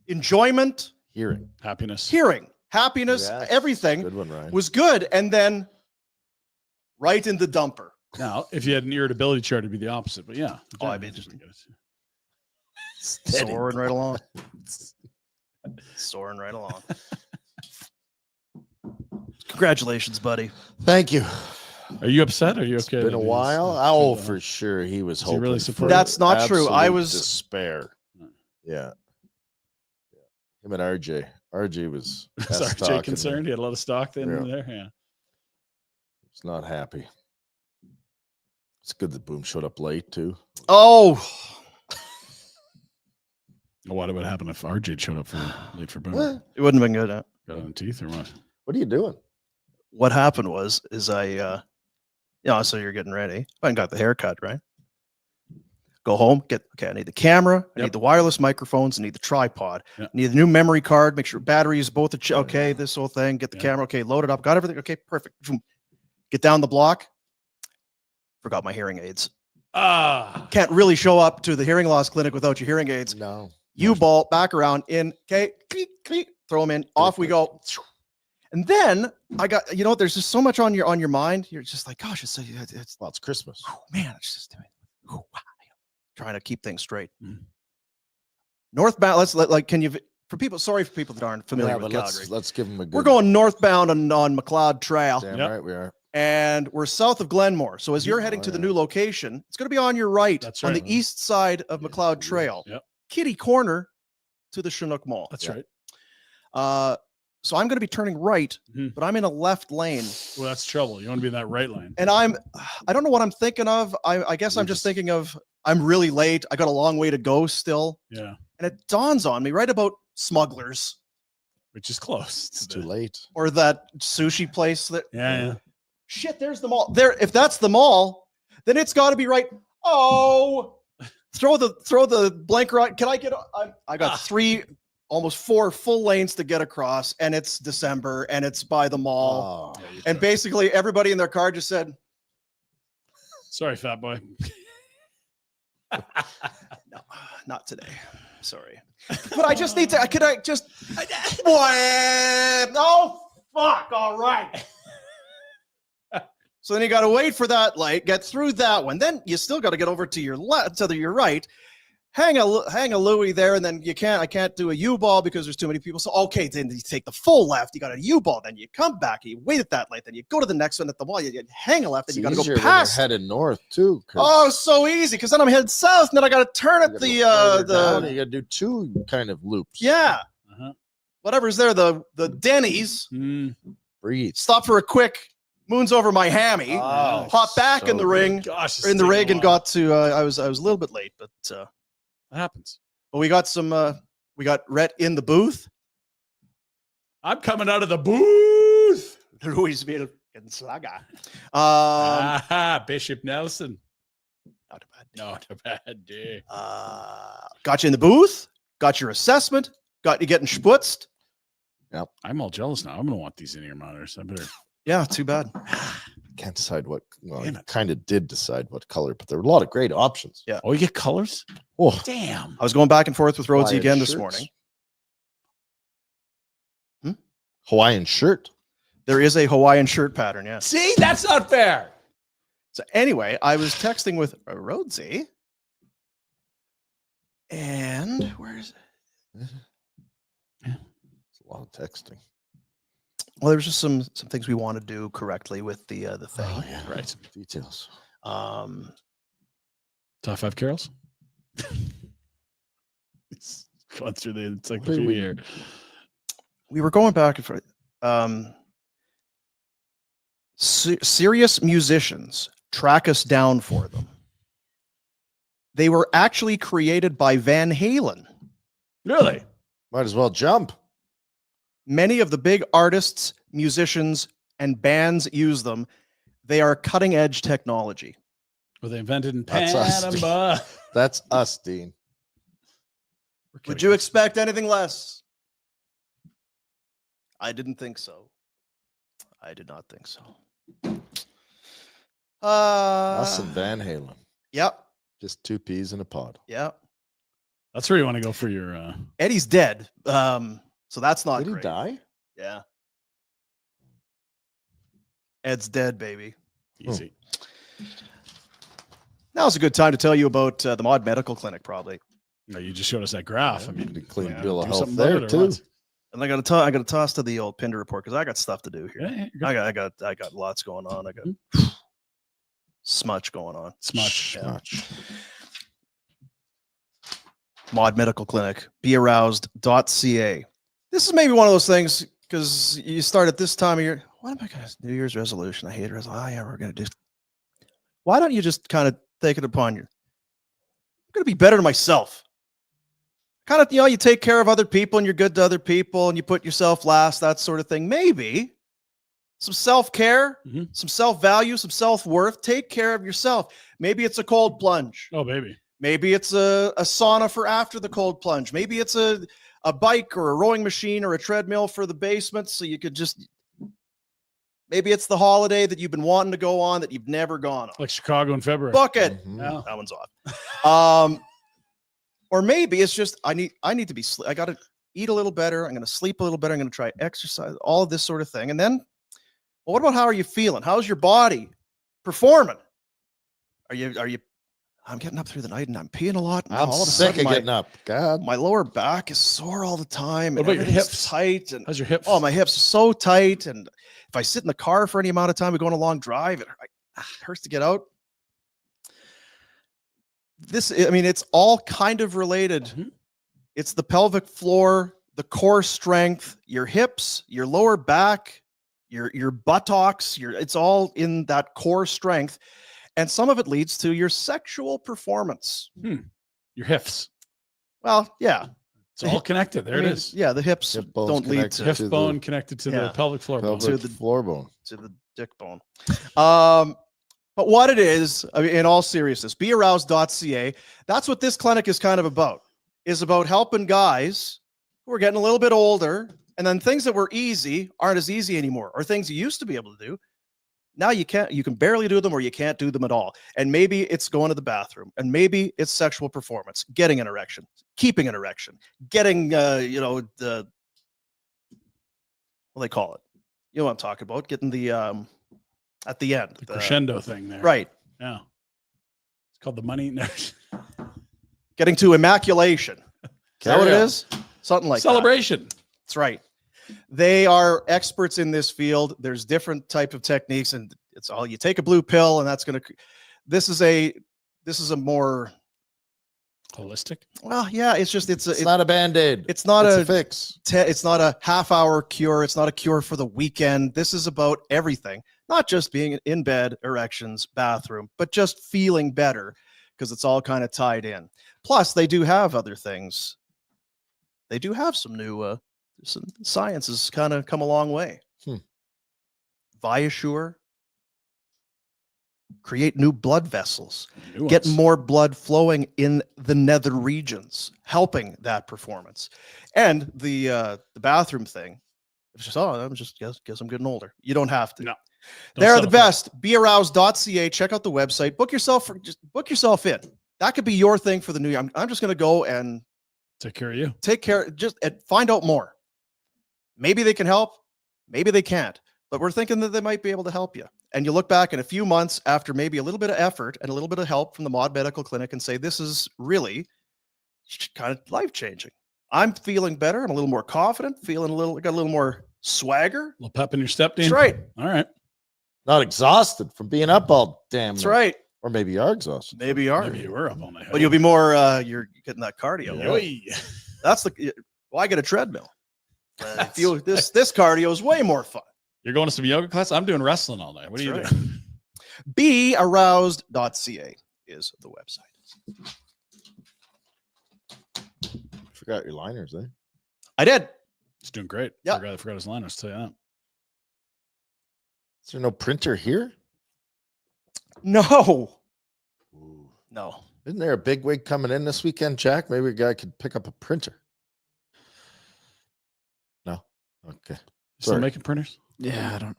enjoyment, hearing. Happiness. hearing, happiness, Yes. everything Good one, Ryan. was good. And then right in the dumper. Now, if you had an irritability chart, it'd be the opposite. But yeah. Oh, I mean, just get it. Soaring right along. Soaring right along. Congratulations, buddy. Thank you. Are you upset? Are you okay? Been a while. Oh, for sure. He was he hoping. really for supportive? That's not true. I absolute was- despair. Yeah. Him and RJ. RJ was. Is RJ concerned? He had a lot of stock in Yeah. there. Yeah. He's not happy. It's good that Boom showed up late too. Oh, What would happen if RJ showed up for late for Boom? What? it wouldn't have been good. Got on teeth or what? What are you doing? What happened is I, so you're getting ready. I got the haircut, right? Go home, I need the camera, I need the wireless microphones, I need the tripod, I need the new memory card, make sure batteries, both are, okay, this whole thing, get the camera, okay, load it up, got everything, okay, perfect. Boom. Get down the block, forgot my hearing aids. Can't really show up to the hearing loss clinic without your hearing aids. No. U-ball, back around, in, okay, throw them in, off we go. And then I got, there's just so much on your mind. You're just like, gosh, it's Christmas. Man, it's just trying to keep things straight. Northbound. Sorry for people that aren't familiar with Calgary. Let's give them a good. We're going northbound on McLeod Trail. Damn right we are. And we're south of Glenmore. So as you're heading to the new location, it's going to be on your right. That's on right. the east side of McLeod Trail. Yep. Kitty corner to the Chinook Mall. That's right. So I'm going to be turning right, but I'm in a left lane. Well, that's trouble. You want to be in that right lane. And I don't know what I'm thinking of. I guess I'm just thinking of, I'm really late. I got a long way to go still. Yeah. And it dawns on me right about Smugglers. Which is close. It's too late. Or that sushi place that. Yeah. Shit, there's the mall. There, if that's the mall, then it's got to be right. Oh, throw the blanker on. Can I get? I got almost 4 full lanes to get across, and it's December, and it's by the mall, and basically everybody in their car just said, "Sorry, fat boy." No, not today. Sorry, but I just need to. Could I just? No, fuck. All right. So then you got to wait for that light, get through that one. Then you still got to get over to your left, to your right, hang a Louis there, and then I can't do a U-ball because there's too many people. So okay, then you take the full left, you got a U-ball, then you come back, you wait at that light, then you go to the next one at the wall, you hang a left, then you got to go past. Headed north too. Oh, so easy, because then I'm headed south, and then I got to turn at you got to do 2 kind of loops. Yeah, whatever's there, the Denny's. Breathe. Stop for a quick. Moon's over my hammy. Hop back in the ring, in the rig, and got to. I was a little bit late, but that happens. But we got some. We got Rhett in the booth. I'm coming out of the booth. Luis Gonzaga. Bishop Nelson. Not a bad day. Not a bad day. Got you in the booth. Got your assessment. Got you getting sputzed. Yep. I'm all jealous now. I'm gonna want these in-ear monitors. I better. Yeah, too bad. Can't decide what. Well, I kind of did decide what color, but there were a lot of great options. Yeah. Oh, you get colors? Oh, damn. I was going back and forth with Rhodesy Hawaiian again this shirts. morning. Hawaiian shirt. There is a Hawaiian shirt pattern. Yeah. See, that's not fair. So anyway, I was texting with Rhodesy, and where is it? It's a lot of texting. Well, there's just some things we want to do correctly with the thing. Oh yeah, right. Some details. Top 5 carols. It's going through the encyclopedia here. We were going back and forth. Serious musicians track us down for them. They were actually created by Van Halen. Really? Might as well jump. Many of the big artists, musicians, and bands use them. They are cutting edge technology. Were they invented in That's us, Panama? That's us, Dean. Would you expect anything less? I didn't think so. I did not think so. Us and Van Halen. Yep. Just 2 peas in a pod. Yep. That's where you want to go for your. Eddie's dead. So that's not Did he great. die? Yeah. Ed's dead, baby. Easy. Now's a good time to tell you about the Mod Medical Clinic, probably. No, you just showed us that graph. I mean, Pretty clean yeah, bill of do health something there about it or too. what? And I got to toss to the old Pinder Report because I got stuff to do here. Yeah, you're good. I got lots going on. I got smutch going on. Smutch. Yeah. Mod Medical Clinic, bearoused.ca. This is maybe one of those things because you start at this time of year. What am I going to New Year's resolution? I hate resolution. Oh, yeah, we're going to do. Why don't you just kind of take it upon you? I'm going to be better to myself. Kind of, you take care of other people and you're good to other people and you put yourself last, that sort of thing. Maybe some self-care, some self-value, some self-worth. Take care of yourself. Maybe it's a cold plunge. Oh, baby. Maybe it's a sauna for after the cold plunge. Maybe it's a bike or a rowing machine or a treadmill for the basement. So you could just, maybe it's the holiday that you've been wanting to go on that you've never gone on. Like Chicago in February. Book it. Yeah. That one's off. Or maybe it's just, I need to be, I got to eat a little better. I'm going to sleep a little better. I'm going to try exercise, all of this sort of thing. And then, well, what about how are you feeling? How's your body performing? Are you, I'm getting up through the night and I'm peeing a lot. I'm sick of getting up. God, my lower back is sore all the time. What about your everything's hips? tight. And How's your hips? oh, my hips are so tight. And if I sit in the car for any amount of time, we go on a long drive, it hurts to get out. It's all kind of related. It's the pelvic floor, the core strength, your hips, your lower back, your buttocks, it's all in that core strength. And some of it leads to your sexual performance. Your hips. Well, yeah. It's all connected. There it is. Yeah, the hips Hip bone's don't lead connected to Hip bone connected to the pelvic floor bone. pelvic floor bone. to the dick bone. But what it is, in all seriousness, bearoused.ca, that's what this clinic is kind of about, is about helping guys who are getting a little bit older, and then things that were easy aren't as easy anymore, or things you used to be able to do. Now you can barely do them, or you can't do them at all. And maybe it's going to the bathroom, and maybe it's sexual performance, getting an erection, keeping an erection, getting, what do they call it? You know what I'm talking about, getting the, at the end. The crescendo thing there. Right. Yeah. It's called the money. Getting to immaculation. Is that what it is? Something like Celebration. that. That's right. They are experts in this field. There's different type of techniques, and it's all, you take a blue pill and that's going to, this is a more holistic. Well, yeah, it's not a Band-Aid. It's not a fix. It's not a half-hour cure. It's not a cure for the weekend. This is about everything, not just being in bed, erections, bathroom, but just feeling better, because it's all kind of tied in. Plus, they do have other things. They do have some new some science has kind of come a long way. Viasure. Create new blood vessels, get more blood flowing in the nether regions, helping that performance. And the bathroom thing, it's just, I'm just guess I'm getting older. You don't have to. No, they're the best. Bearoused.ca. Check out the website. Book yourself in. That could be your thing for the new year. I'm just going to go and take care of you. Take care. Just find out more. Maybe they can help. Maybe they can't. But we're thinking that they might be able to help you. And you look back in a few months after maybe a little bit of effort and a little bit of help from the Mod Medical Clinic and say, this is really kind of life-changing. I'm feeling better. I'm a little more confident, got a little more swagger. A little pep in your step, Dean. That's right. All right. Not exhausted from being up all damn That's night. right. Or maybe you are exhausted. Maybe you are. Maybe you were up all night. But you'll be more, you're getting that cardio. Yeah. That's why get a treadmill? This cardio is way more fun. You're going to some yoga class? I'm doing wrestling all night. What are you doing? Bearoused.ca is the website. Forgot your liners, eh? I did. He's doing great. Yeah. I forgot his liners. Tell you that. Is there no printer here? No. Ooh. No. Isn't there a big wig coming in this weekend, Jack? Maybe a guy could pick up a printer. No. Okay. Still making printers? Yeah,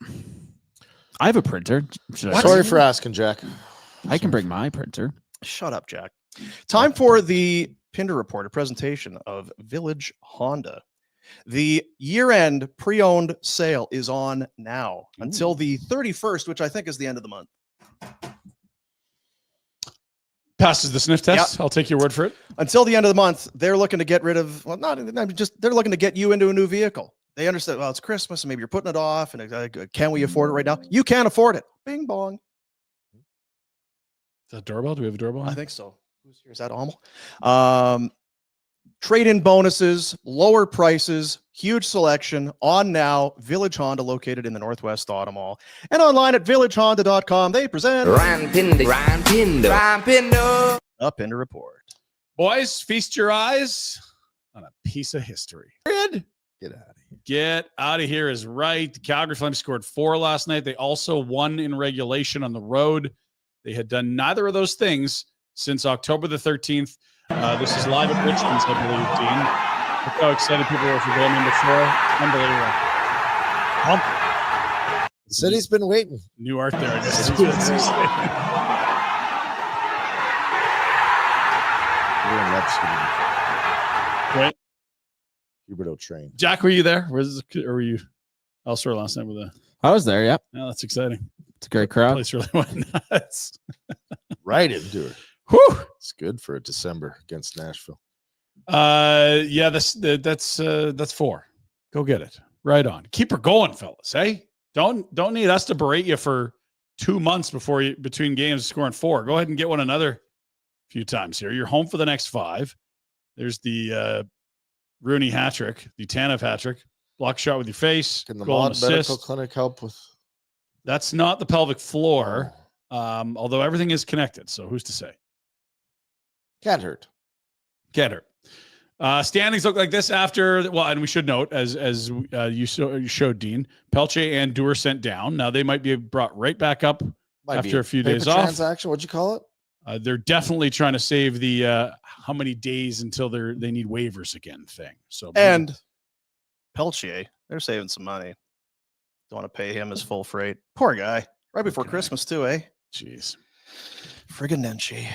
I have a printer. Sorry for asking, Jack. I can bring my printer. Shut up, Jack. Time for the Pinder Report, a presentation of Village Honda. The year-end pre-owned sale is on now until the 31st, which I think is the end of the month. Passes the sniff test. I'll take your word for it. Until the end of the month, they're looking to get rid of, well, not just, they're looking to get you into a new vehicle. They understand, well, it's Christmas and maybe you're putting it off and can we afford it right now? You can't afford it. Bing bong. Is that doorbell? Do we have a doorbell? I think so. Who's here? Is that Amal? Trade-in bonuses, lower prices, huge selection on now. Village Honda, located in the Northwest Auto Mall, and online at villagehonda.com. They present a Pinder Report. Boys, feast your eyes on a piece of history. Get out of here. Get out of here is right. The Calgary Flames scored 4 last night. They also won in regulation on the road. They had done neither of those things since October the 13th. This is live at Richmond's, I believe, Dean. Look how excited people were for goal number 4. Unbelievable. The city's been waiting. New art there, I guess. Right. Huberdeau train. Jack, were you there? Or were you elsewhere last night with a? I was there. Yep. Yeah, that's exciting. It's a great crowd. Place really went nuts. Right into it. Whew. It's good for a December against Nashville. Yeah, that's 4. Go get it. Right on. Keep her going, fellas. Hey, don't need us to berate you for 2 months between games scoring 4. Go ahead and get one another few times here. You're home for the next 5. There's the Rooney hat trick, the Tanev hat trick. Block shot with your face. Can the goal and Mod Medical assist. Clinic help with? That's not the pelvic floor, although everything is connected. So who's to say? Can't hurt. Can't hurt. Standings look like this after, and we should note, as you showed, Dean, Pelche and Duehr sent down. Now they might be brought right back up after a few days off. Transaction, what'd you call it? They're definitely trying to save the how many days until they need waivers again thing. So And Pelche, they're saving some money. Don't want to pay him his full freight. Poor guy. Right before Christmas too, eh? Jeez. Friggin' Nenchi.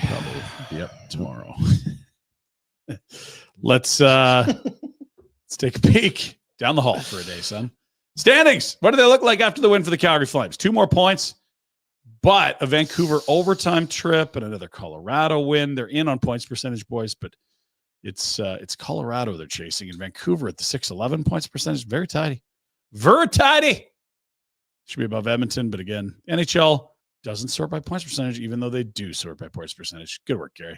Yep, tomorrow. Let's take a peek down the hall for a day, son. Standings. What do they look like after the win for the Calgary Flames? 2 more points, but a Vancouver overtime trip and another Colorado win. They're in on points percentage, boys, but it's Colorado they're chasing, and Vancouver at the 611 points percentage. Very tidy. Very tidy. Should be above Edmonton, but again, NHL doesn't sort by points percentage, even though they do sort by points percentage. Good work, Gary.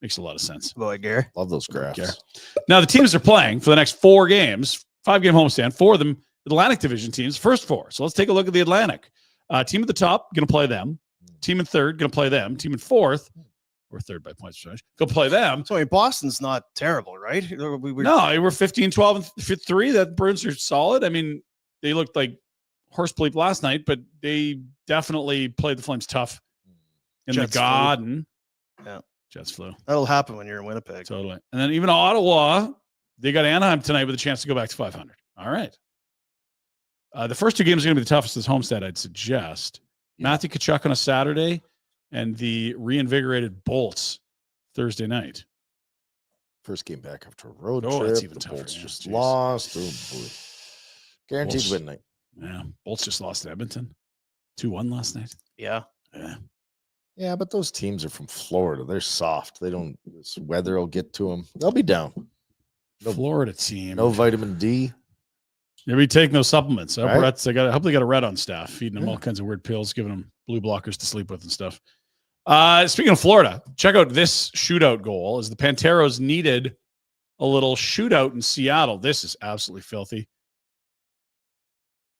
Makes a lot of sense. Boy, Gary. Love those graphs. Now, the teams are playing for the next 4 games, 5-game homestand. 4 of them, Atlantic Division teams, first 4. So let's take a look at the Atlantic. Team at the top, going to play them. Team in third, going to play them. Team in fourth, or third by points percentage, go play them. So, I mean, Boston's not terrible, right? No, we're 15, 12, and 3. That Bruins are solid. I mean, they looked like horse bleep last night, but they definitely played the Flames tough in Jets the Garden. Yeah. Jets flew. That'll happen when you're in Winnipeg. Totally. And then even Ottawa, they got Anaheim tonight with a chance to go back to 500. All right. The first 2 games are going to be the toughest as Homestead, I'd suggest. Matthew Tkachuk on a Saturday and the reinvigorated Bolts Thursday night. First game back after a road Oh, trip. that's even the tougher. Bolts Yeah, just geez. lost. Oh, boy. Guaranteed Bolts. win night. Yeah. Bolts just lost to Edmonton. 2-1 last night. Yeah. Yeah. Yeah, but those teams are from Florida. They're soft. They don't. This weather will get to them. They'll be down. No- Florida team. No vitamin D. Maybe take no supplements. I hope, Right. I hope they got a Rhett on staff, feeding them all kinds of weird pills, giving them blue blockers to sleep with and stuff. Speaking of Florida, check out this shootout goal as the Panteros needed a little shootout in Seattle. This is absolutely filthy.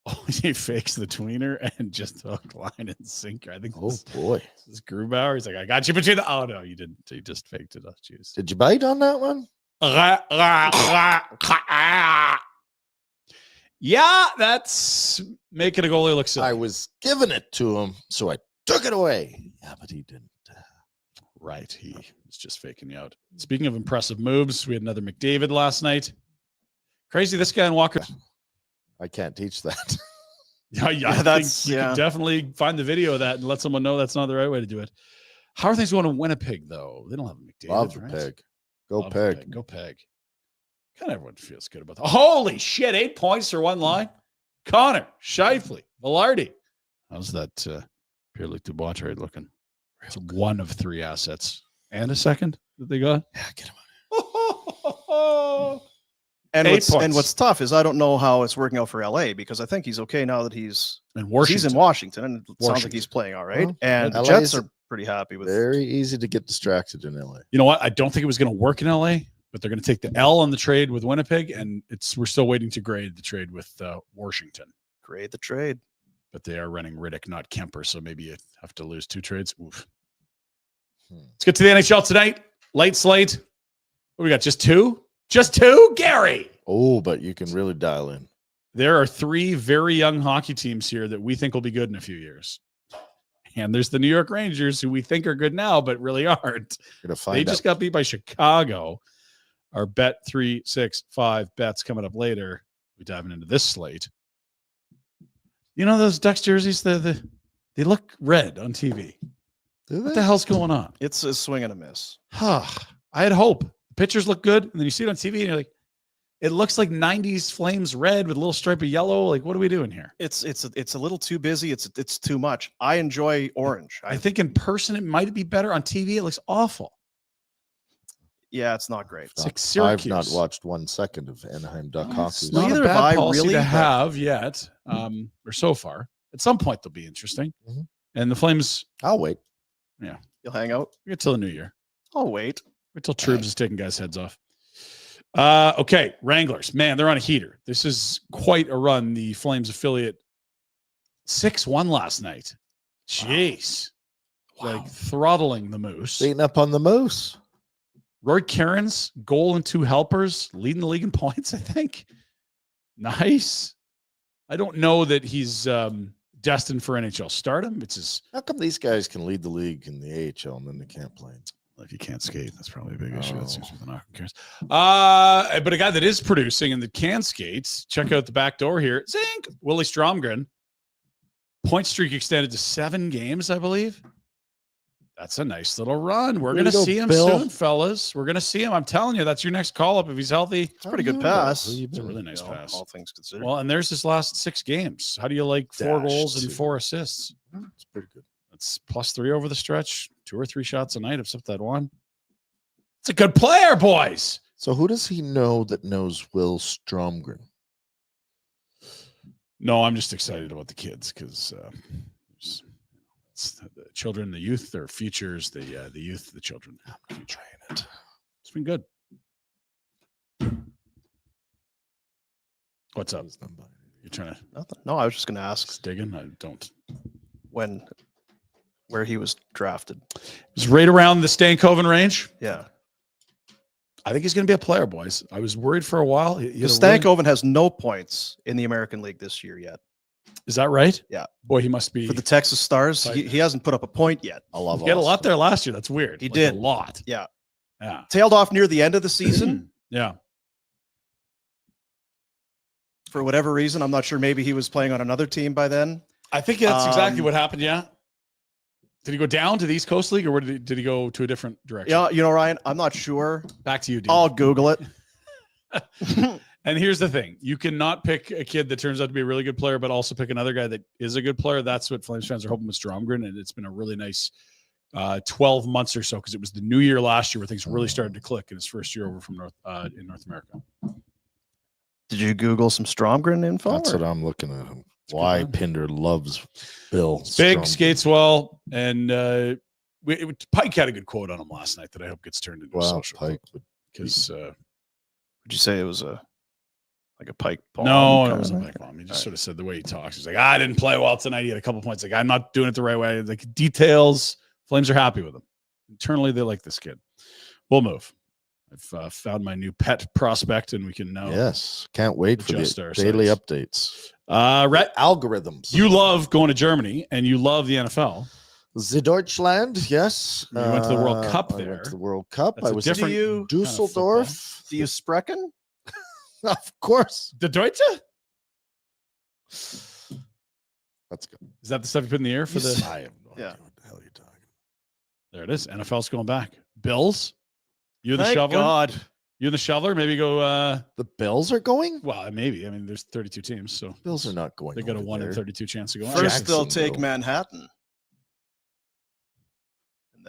Oh, he fakes the tweener and just hook, line, and sinker. I think Oh, this boy. is Grubauer. He's like, I got you between the. Oh, no, you didn't. You just faked it. Oh, jeez. Did you bite on that one? Yeah, that's making a goalie look silly. I was giving it to him, so I took it away. Yeah, but he didn't. Right. He was just faking you out. Speaking of impressive moves, we had another McDavid last night. Crazy, this guy in Walker. I can't teach that. I think you can definitely find the video of that and let someone know that's not the right way to do it. How are things going in Winnipeg, though? They don't have a McDavid, Love the right? Peg. Go Love Peg. the Go Peg. Kind of everyone feels good about that. Holy shit, 8 points for one line. Connor, Scheifele, Velarde. How's that Pierre-Luc Dubois trade looking? It's one of 3 assets and a second that they got. Yeah, get him And 8 what's, points. and what's tough is I don't know how it's working out for LA because I think he's okay now that he's And Washington. in Washington and it sounds like Washington. he's playing all right. Well, And the LA Jets is are pretty happy with Very easy to get distracted in LA. You know what? I don't think it was going to work in LA, but they're going to take the L on the trade with Winnipeg, and we're still waiting to grade the trade with Washington. grade the trade. But they are running Riddick, not Kemper, so maybe you have to lose 2 trades. Oof. Hmm. Let's get to the NHL tonight. Light slate. What we got? Just 2? Just 2? Gary. Oh, but you can really dial in. There are 3 very young hockey teams here that we think will be good in a few years. And there's the New York Rangers, who we think are good now, but really aren't. Gonna find They out. just got beat by Chicago. Our bet 3, 6, 5 bets coming up later. We're diving into this slate. You know those Ducks jerseys? They look red on TV. Do What they? the hell's going on? It's a swing and a miss. I had hope. The pictures look good, and then you see it on TV, and you're like, it looks like 90s Flames red with a little stripe of yellow. Like, what are we doing here? It's a little too busy. It's too much. I enjoy orange. I think in person it might be better. On TV, it looks awful. Yeah, it's not great. It's like I've Syracuse. not watched 1 second of Anaheim Duck hockey. It's Well, not neither a have bad I policy really, to but- have yet, or so far. At some point, they'll be interesting. Mhm. And the Flames, I'll wait. You'll hang out. we get till the new year. I'll wait. Wait till Trubs is taking guys' heads off. Okay, Wranglers. Man, they're on a heater. This is quite a run. The Flames affiliate 6-1 last night. Jeez. Like throttling the Moose. Beating up on the Moose. Roy Cairns, goal and 2 helpers, leading the league in points, I think. Nice. I don't know that he's destined for NHL stardom. It's his, How come these guys can lead the league in the AHL and then they can't play? if you can't skate, that's probably a big issue. Oh. That seems with the knock Cairns. But a guy that is producing and that can skate, check out the back door here. Zink! Willie Stromgren. Point streak extended to 7 games, I believe. That's a nice little run. We're Way going to to go, see him Bill. soon, fellas. We're going to see him. I'm telling you, that's your next call-up if he's healthy. It's a pretty good pass. It's a really nice You know, pass. all things considered. Well, and there's his last 6 games. How do you like 4 Dash goals and two. 4 assists? It's pretty good. That's +3 over the stretch. 2 or 3 shots a night, except that one. It's a good player, boys. So who does he know that knows Will Stromgren? No, I'm just excited about the kids because it's the children, the youth, their futures, the youth, the children. I'm trying it. It's been good. What's up? You're trying to Nothing. No, I was just going to ask digging? I don't. where he was drafted. It's right around the Stankoven range. Yeah. I think he's going to be a player, boys. I was worried for a while. He had a Because really- Stankoven has no points in the American League this year yet. Is that right? Yeah. Boy, he must be. For the Texas Stars, he hasn't put up a point yet. I love He had a lot there last year. That's weird. He Like, did. a lot. Yeah. Yeah. Tailed off near the end of the season Yeah. for whatever reason. I'm not sure. Maybe he was playing on another team by then. I think that's exactly Um, what happened. Yeah. Did he go down to the East Coast League or where did he go to a different direction? Yeah, you know, Ryan, I'm not sure. Back to you, Dean. I'll Google it. And here's the thing. You cannot pick a kid that turns out to be a really good player, but also pick another guy that is a good player. That's what Flames fans are hoping with Stromgren. And it's been a really nice 12 months or so because it was the new year last year where things really started to click in his first year over from North America. Did you Google some Stromgren info? That's or- what I'm looking at. Why good. Pinder loves Bill. Big, Stromgren. skates well. And Pike had a good quote on him last night that I hope gets turned into a Wow, social Pike. because Would you say it was like a Pike bomb? no, kind it of wasn't thing? Mike Bahl. He just All right. sort of said the way he talks. He's like, I didn't play well tonight. He had a couple points. Like, I'm not doing it the right way. Like details. Flames are happy with him. Internally, they like this kid. We'll move. I've found my new pet prospect, and we can now. Yes. Can't wait for Adjust the our daily sights. updates. Rhett, Algorithms. you love going to Germany, and you love the NFL. The Deutschland, yes. You went to the World Cup I there. went to the World Cup. That's I a was different in kind of Dusseldorf. Do you Sprechen? Of course. The Deutsche? That's good. Is that the stuff you put in the air for the? I have no Yeah. idea what the hell you're talking about. There it is. NFL's going back. Bills. You the Thank shoveler. God. You the shoveler. Maybe go. The Bills are going? Well, maybe. I mean, there's 32 teams, so Bills are not going. they got a over 1 in there. 32 chance to go. First, they'll Jacksonville. take Manhattan.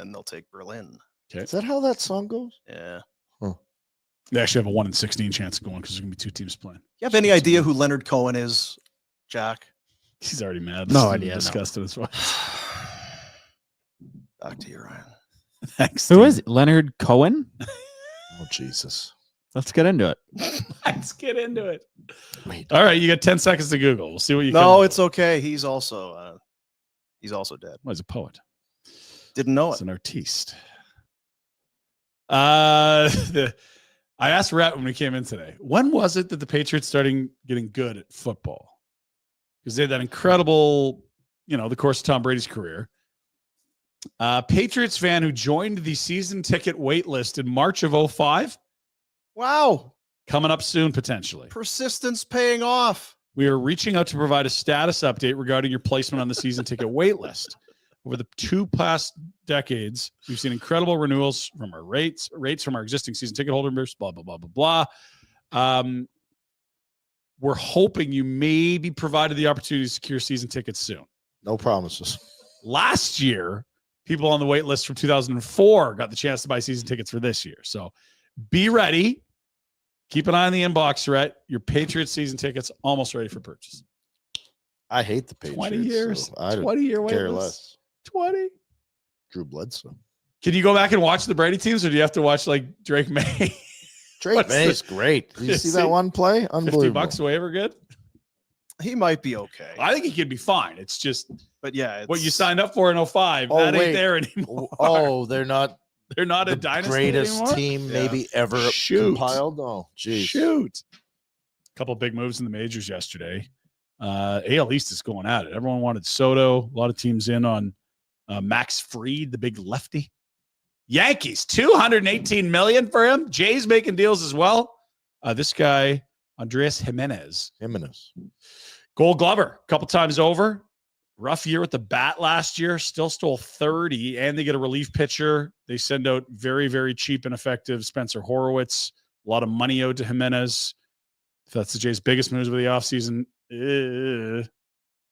then they'll take Berlin. Okay. Is that how that song goes? Yeah. They actually have a 1 in 16 chance of going because there's going to be 2 teams playing. You have any idea who Leonard Cohen is, Jack? He's already mad. No He's idea, no. Disgusted as well. Back to you, Ryan. Thanks. Who Steve. is it? Leonard Cohen? Oh, Jesus. Let's get into it. Let's get into it. Wait. All right, you got 10 seconds to Google. We'll see what you come No, up it's with. Okay. He's also dead. Well, he's a poet. Didn't know He's it. an artiste. I asked Rhett when we came in today, when was it that the Patriots started getting good at football? Because they had that incredible, the course of Tom Brady's career. Patriots fan who joined the season ticket wait list in March of 2005. Wow. Coming up soon, potentially. Persistence paying off. We are reaching out to provide a status update regarding your placement on the season ticket wait list. Over the 2 past decades, we've seen incredible renewals from our rates from our existing season ticket holders, blah, blah, blah, blah, blah. We're hoping you may be provided the opportunity to secure season tickets soon. No promises. Last year, people on the wait list from 2004 got the chance to buy season tickets for this year. So be ready. Keep an eye on the inbox, Rhett. Your Patriots season tickets almost ready for purchase. I hate the Patriots. 20 years. So I 20-year wait care list. less. 20. Drew Bledsoe. Can you go back and watch the Brady teams, or do you have to watch like Drake May? Drake What's May is great. Did you see that one play? Unbelievable. $50 waiver good? He might be okay. I think he could be fine. It's just But yeah, what you signed up for in 2005. Oh, that wait. ain't there anymore. Oh, they're not They're not a the dynasty greatest anymore? team Yeah. maybe ever Shoot. compiled. Oh, geez. Shoot. A couple big moves in the majors yesterday. AL East is going at it. Everyone wanted Soto. A lot of teams in on Max Fried, the big lefty. Yankees, $218 million for him. Jays making deals as well. This guy, Andres Jimenez, Gold Glover, a couple times over. Rough year with the bat last year. Still stole 30, and they get a relief pitcher. They send out very, very cheap and effective Spencer Horowitz. A lot of money owed to Jimenez. If that's the Jays' biggest moves of the offseason.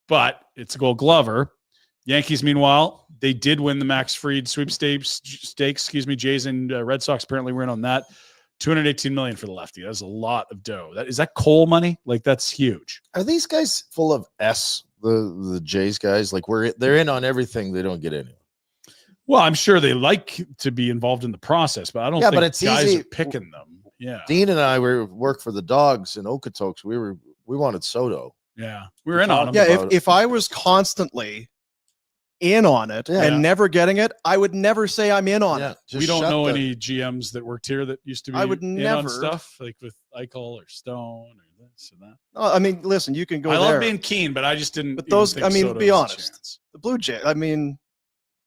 But it's a Gold Glover. Yankees, meanwhile, they did win the Max Fried sweepstakes. Jays and Red Sox apparently were in on that. $218 million for the lefty. That's a lot of dough. Is that Cole money? Like, that's huge. Are these guys full of S? The Jays guys, like they're in on everything. They don't get any. Well, I'm sure they like to be involved in the process, but I don't think but it's guys easy. are picking them. Yeah. Dean and I work for the Dogs in Okotoks. We wanted Soto. Yeah. We're in on them. Yeah, about if I was constantly in on it Yeah. and never getting it, I would never say I'm in on it. We don't know any GMs that worked here that used to be I would in never- on stuff like with Eichel or Stone or this or that. No, I mean, listen, you can go I there. love being keen, but I just didn't. But even those, think I mean, Soto be has a honest. chance. The Blue Jay, I mean,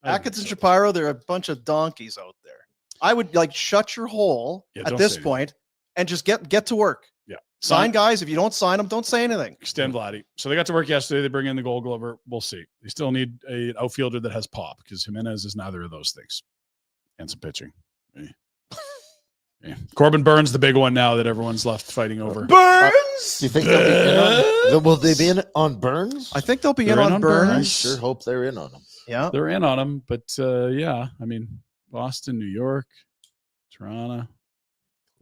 I think Atkins and so. Shapiro, they're a bunch of donkeys out there. I would like shut your hole Yeah, at don't this say point and just get to work. Yeah. Sign guys. If you don't sign them, don't say anything. Extend Vladdy. So they got to work yesterday. They bring in the Gold Glover. We'll see. They still need an outfielder that has pop because Jimenez is neither of those things. And some pitching. Yeah. Corbin Burns, the big one now that everyone's left fighting over. Burns. Do you think they'll be in on? Will they be in on Burns? I think they'll be They're in in on on Burns. I Burns. sure hope they're in on them. Yeah. They're in on him, but yeah, I mean, Boston, New York, Toronto.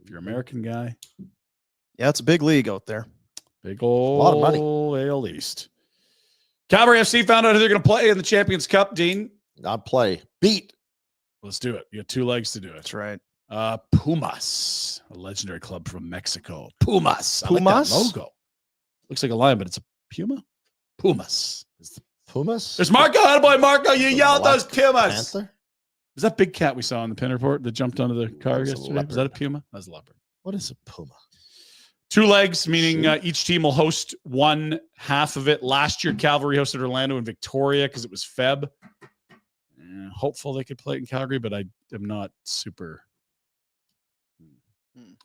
If you're an American guy, Yeah, it's a big league out there. big old lot of money. AL East. Calgary FC found out who they're going to play in the Champions Cup, Dean. Not play. Beat. Let's do it. You got 2 legs to do it. That's right. Pumas, a legendary club from Mexico. Pumas. I like that Pumas? logo. Looks like a lion, but it's a puma. Pumas. Pumas? There's Marco. Attaboy, Marco. You yelled those Black Pumas. Panther? Was that big cat we saw in the Pinder Report that jumped onto the car That's a yesterday? Was that a leopard. puma? That was a leopard. What is a puma? 2 legs, meaning each team will host one half of it. Last year, Calgary hosted Orlando and Victoria because it was Feb. Hopeful they could play it in Calgary, but I am not super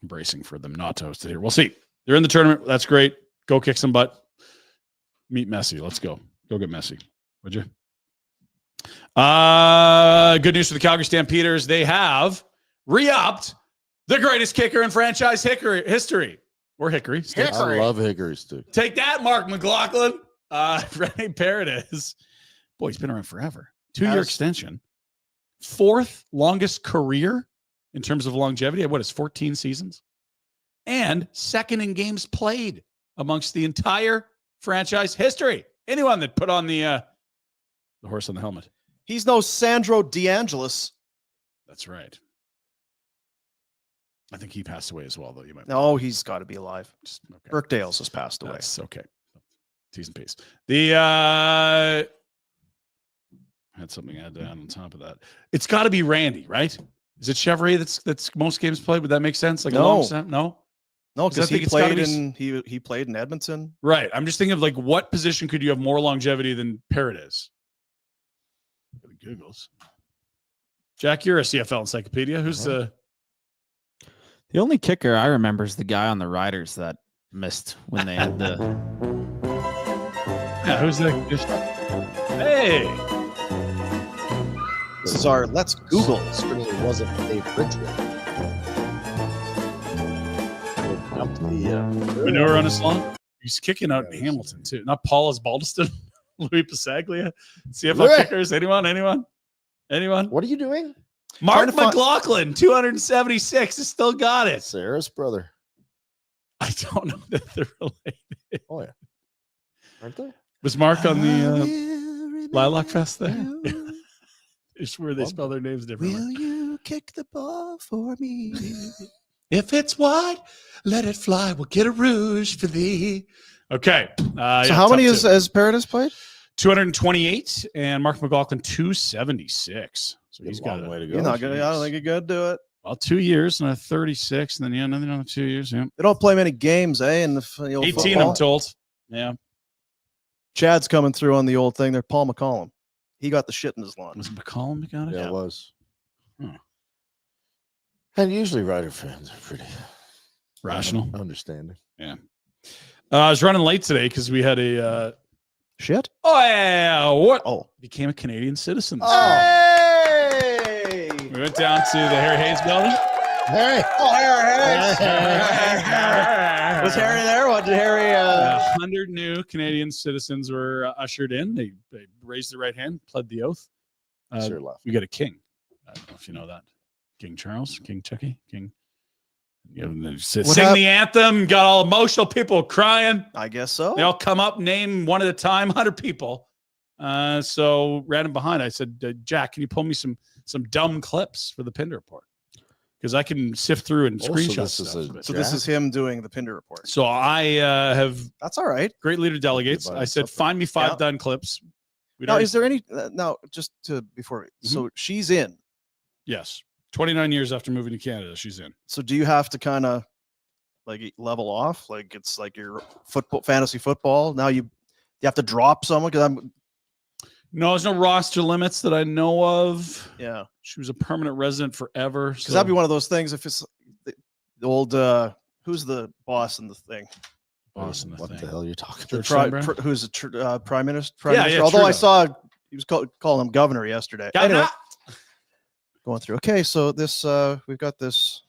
embracing for them not to host it here. We'll see. They're in the tournament. That's great. Go kick some butt. Meet Messi. Let's go. Go get Messi. Would you? Good news for the Calgary Stampeders. They have re-upped the greatest kicker in franchise history. Or Hickory. Sticks. I love Hickory stick. Take that, Mark McLaughlin. Rene Paredes. Boy, he's been around forever. 2-year Has- extension. 4th longest career in terms of longevity. What is 14 seasons? And 2nd in games played amongst the entire franchise history. Anyone that put on the horse on the helmet. He's no Sandro DeAngelis. That's right. I think he passed away as well, though. You might. No, he's got to be alive. Okay. Burkdale's has passed away. That's okay. T's and P's. I had something I had down on top of that. It's got to be Randy, right? Is it Chevrolet that's most games played? Would that make sense? Like No. a long snap? No, because he played he played in Edmonton. right. I'm just thinking of like what position could you have more longevity than Paredes? Googles. Jack, you're a CFL encyclopedia. Who's the only kicker I remember is the guy on the Riders that missed when they had the. Yeah, who's the? Hey, This is our Let's Google. Certainly wasn't Dave Bridgewater. manure on his lawn. He's kicking out in Hamilton too. Not Paul Osbaldiston, Louis Pasaglia, CFL Right. kickers. Anyone? What are you doing? Mark to find- McLaughlin, 276, has still got it. Sarah's brother. I don't know that they're related. Oh, yeah. Aren't they? Was Mark on the Lilac Fest there? It's where they spell their names differently. you kick the ball for me? If it's wide, let it fly. We'll get a rouge for thee. Okay. So how many has Paredes played? 228 and Mark McLaughlin 276. So he's got way to go. You're not gonna. I don't think you're gonna do it. Well, 2 years and a 36, and then another 2 years. Yeah, They don't play many games, in the old 18. football. I'm told. Yeah, Chad's coming through on the old thing there. Paul McCollum. He got the shit in his lawn. was it McCollum that got it? Yeah, it was. Hmm. And usually Rider fans are pretty Rational. understanding. I was running late today because we had a. Shit. Oh yeah! What? Oh. Became a Canadian citizen. Hey! We went down to the Harry Hayes building. Hey! Oh, Harry. Was Harry there? What did Harry? 100 new Canadian citizens were ushered in. They raised their right hand, pled the oath. Sure left. We got a king. I don't know if you know that. King Charles, King Chucky, King. Sing the anthem, got all emotional, people crying. I guess so. They all come up, name one at a time, 100 people. So ran him behind. I said, Jack, can you pull me some dumb clips for the Pinder Report? Because I can sift through and screenshot stuff. So this is him doing the Pinder Report. So I have That's all right. great leader delegates. I said, find me 5 done clips. Now, is there any? Now, just to before. So she's in. Yes. 29 years after moving to Canada, she's in. So do you have to kind of like level off? Like it's like your fantasy football. Now you have to drop someone because No, there's no roster limits that I know of. yeah. She was a permanent resident forever. Because that'd be one of those things. If it's the old who's the boss in the thing? boss in the What thing. the hell are you talking George about? Thunberg? Who's the prime minister? Yeah, Although I Trudeau. saw he was calling him governor yesterday. Governor. Anyway, going through. Okay, so this we've got this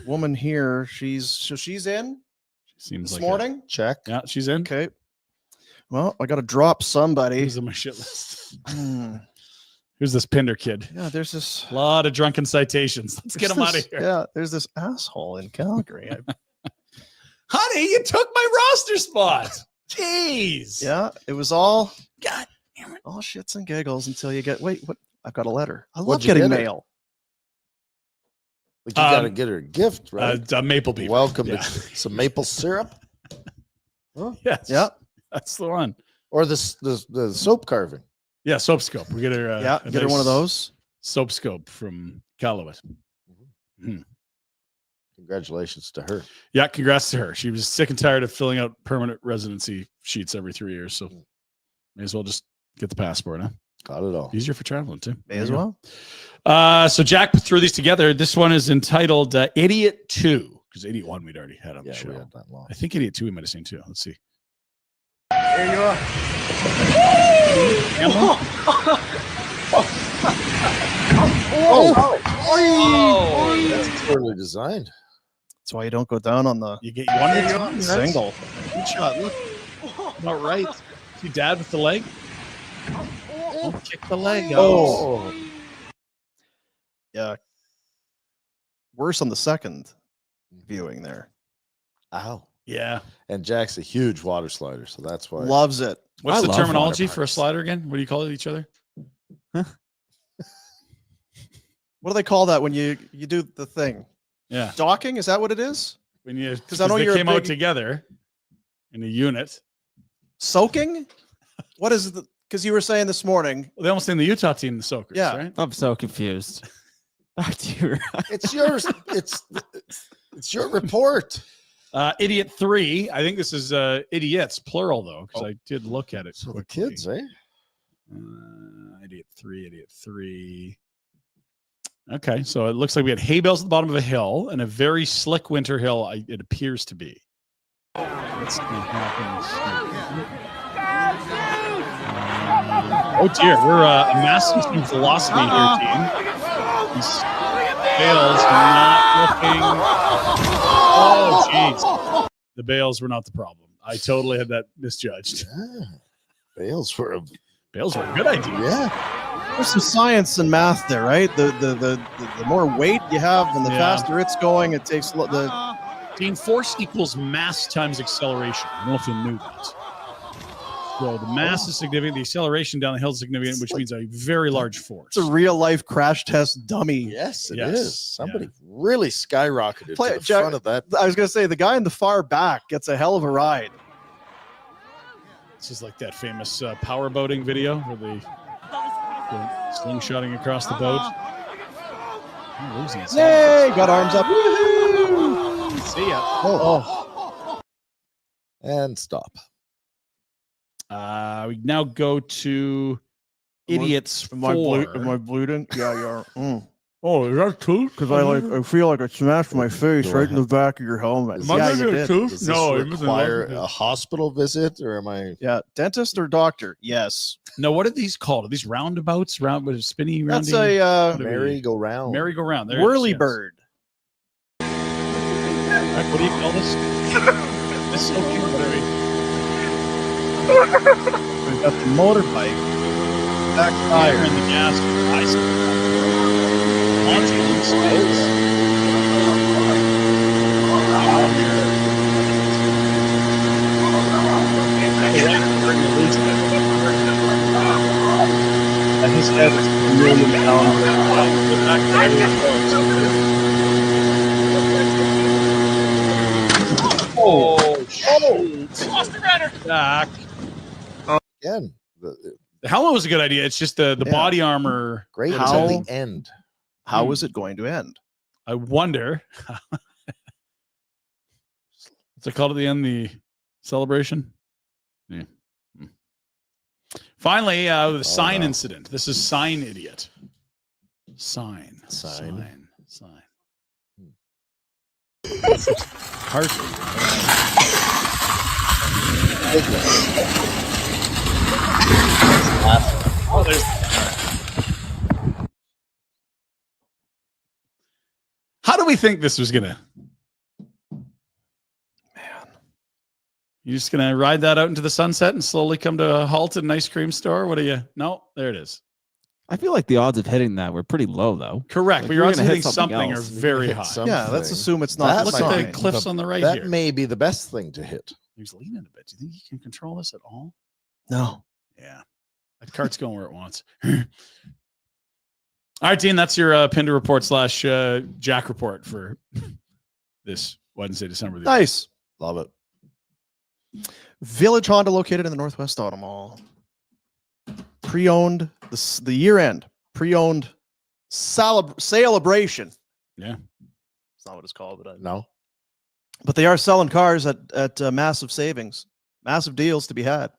woman here. She's in Seems this like morning. Check. Yeah, she's in. Okay. Well, I got to drop somebody. Who's on my shit list? Hmm. Who's this Pinder kid? Yeah, there's this. A lot of drunken citations. Let's get him out of here. Yeah, there's this asshole in Calgary. Honey, you took my roster spot. Jeez. Yeah, it was all God damn it. all shits and giggles until you get. Wait, what? I've got a letter. I love What'd you getting get her? mail. Like you got to get her a gift, right? Maple beef. Welcome Yeah. to some maple syrup. Huh? Yes. Yeah, That's the one. Or the soap carving. Yeah, soap scope. We get her. yeah. a Get her one of nice those. soap scope from Calloway. Congratulations to her. Yeah, congrats to her. She was sick and tired of filling out permanent residency sheets every 3 years. So may as well just get the passport, huh? Got it all. Easier for traveling too. May as well. So Jack threw these together. This one is entitled Idiot 2, because Idiot 1 we'd already had on the Yeah, show. we had that long. I think Idiot 2 we might have seen too. Let's see. There you are. That's poorly designed. That's why you don't go down on the You get one at a time. single. Good shot. Look. Not right. See dad with the leg? Don't kick the leg out. Oh, Yeah. Worse on the second viewing there. Ow. Yeah. And Jack's a huge water slider, so that's why. Loves it. What's I the love terminology water for a parks. slider again? What do you call it each other? What do they call that when you do the thing? Yeah. Docking? Is that what it is? When you, 'Cause I know they you're a came out big- together in a unit. Soaking? What is the? Because you were saying this morning. Well, they almost named the Utah team the Soakers, Yeah. right? I'm so confused. Back to you. It's yours. It's your report. Idiot 3. I think this is idiots, plural, though, because I did look at it. So the quickly. kids, eh? Idiot 3. Okay, so it looks like we had hay bales at the bottom of a hill and a very slick winter hill, it appears to be. What's going to happen? Oh, dear. We're amassing some velocity here, team. These bales are not looking... Oh, jeez. The bales were not the problem. I totally had that misjudged. Yeah. Bales were a good idea. Yeah. There's some science and math there, right? The more weight you have and the Yeah. faster it's going, it takes the. Dean, force equals mass times acceleration. I don't know if you knew that. So the mass is significant. The acceleration down the hill is significant, which means a very large force. It's a real life crash test dummy. Yes, it Yes. is. Somebody really skyrocketed Play to it, the Jack. front of that. I was going to say the guy in the far back gets a hell of a ride. This is like that famous power boating video where they go slingshotting across the boat. Oh, losing his Yay! hands. Got arms up. Woohoo! See ya. Oh. And stop. We now go to idiots Am 4. I bleeding? Yeah, you are. Oh, is that true? Because I feel like I smashed my face right in the back of your helmet. Is Yeah, this you did. tooth? Does this No, it wasn't require like- a hospital visit, or am I? Yeah, dentist or doctor? Yes. No, what are these called? Are these roundabouts? With a spinny roundy? That's a Merry-go-round. merry-go-round. There it is, whirly yes. bird. Right, what do you call this? This soaking? What are we? We've got the motorbike. Back Fire tire. in the gas. Ice. Launching in space. And his head is a million Oh, shoot. Back. Again, The helmet was a good idea. It's just the Yeah. body armor. great How- until the end. How is it going to end? I wonder. What's it called at the end? The celebration? Yeah. Hmm. Finally, the sign no. incident. This is sign idiot. Sign. Sign. Oh, there's. How do we think this was gonna? Man, you just gonna ride that out into the sunset and slowly come to a halt at an ice cream store? What are you? No, there it is. I feel like the odds of hitting that were pretty low, though. Correct, Like, but you're your odds of gonna hitting hit something something are else. very Hit high. something. Yeah, let's assume it's not That the Look at sign. the cliffs on the right That here. may be the best thing to hit. He's leaning a bit. Do you think he can control this at all? No. Yeah. That cart's going where it wants. All right, Dean, that's your Pinder Report / Jack Report for this Wednesday, December the Nice. Love it. Village Honda located in the Northwest Auto Mall. Pre-owned, the year-end pre-owned celebration. Yeah. It's not what it's called, No. but they are selling cars at massive savings, massive deals to be had.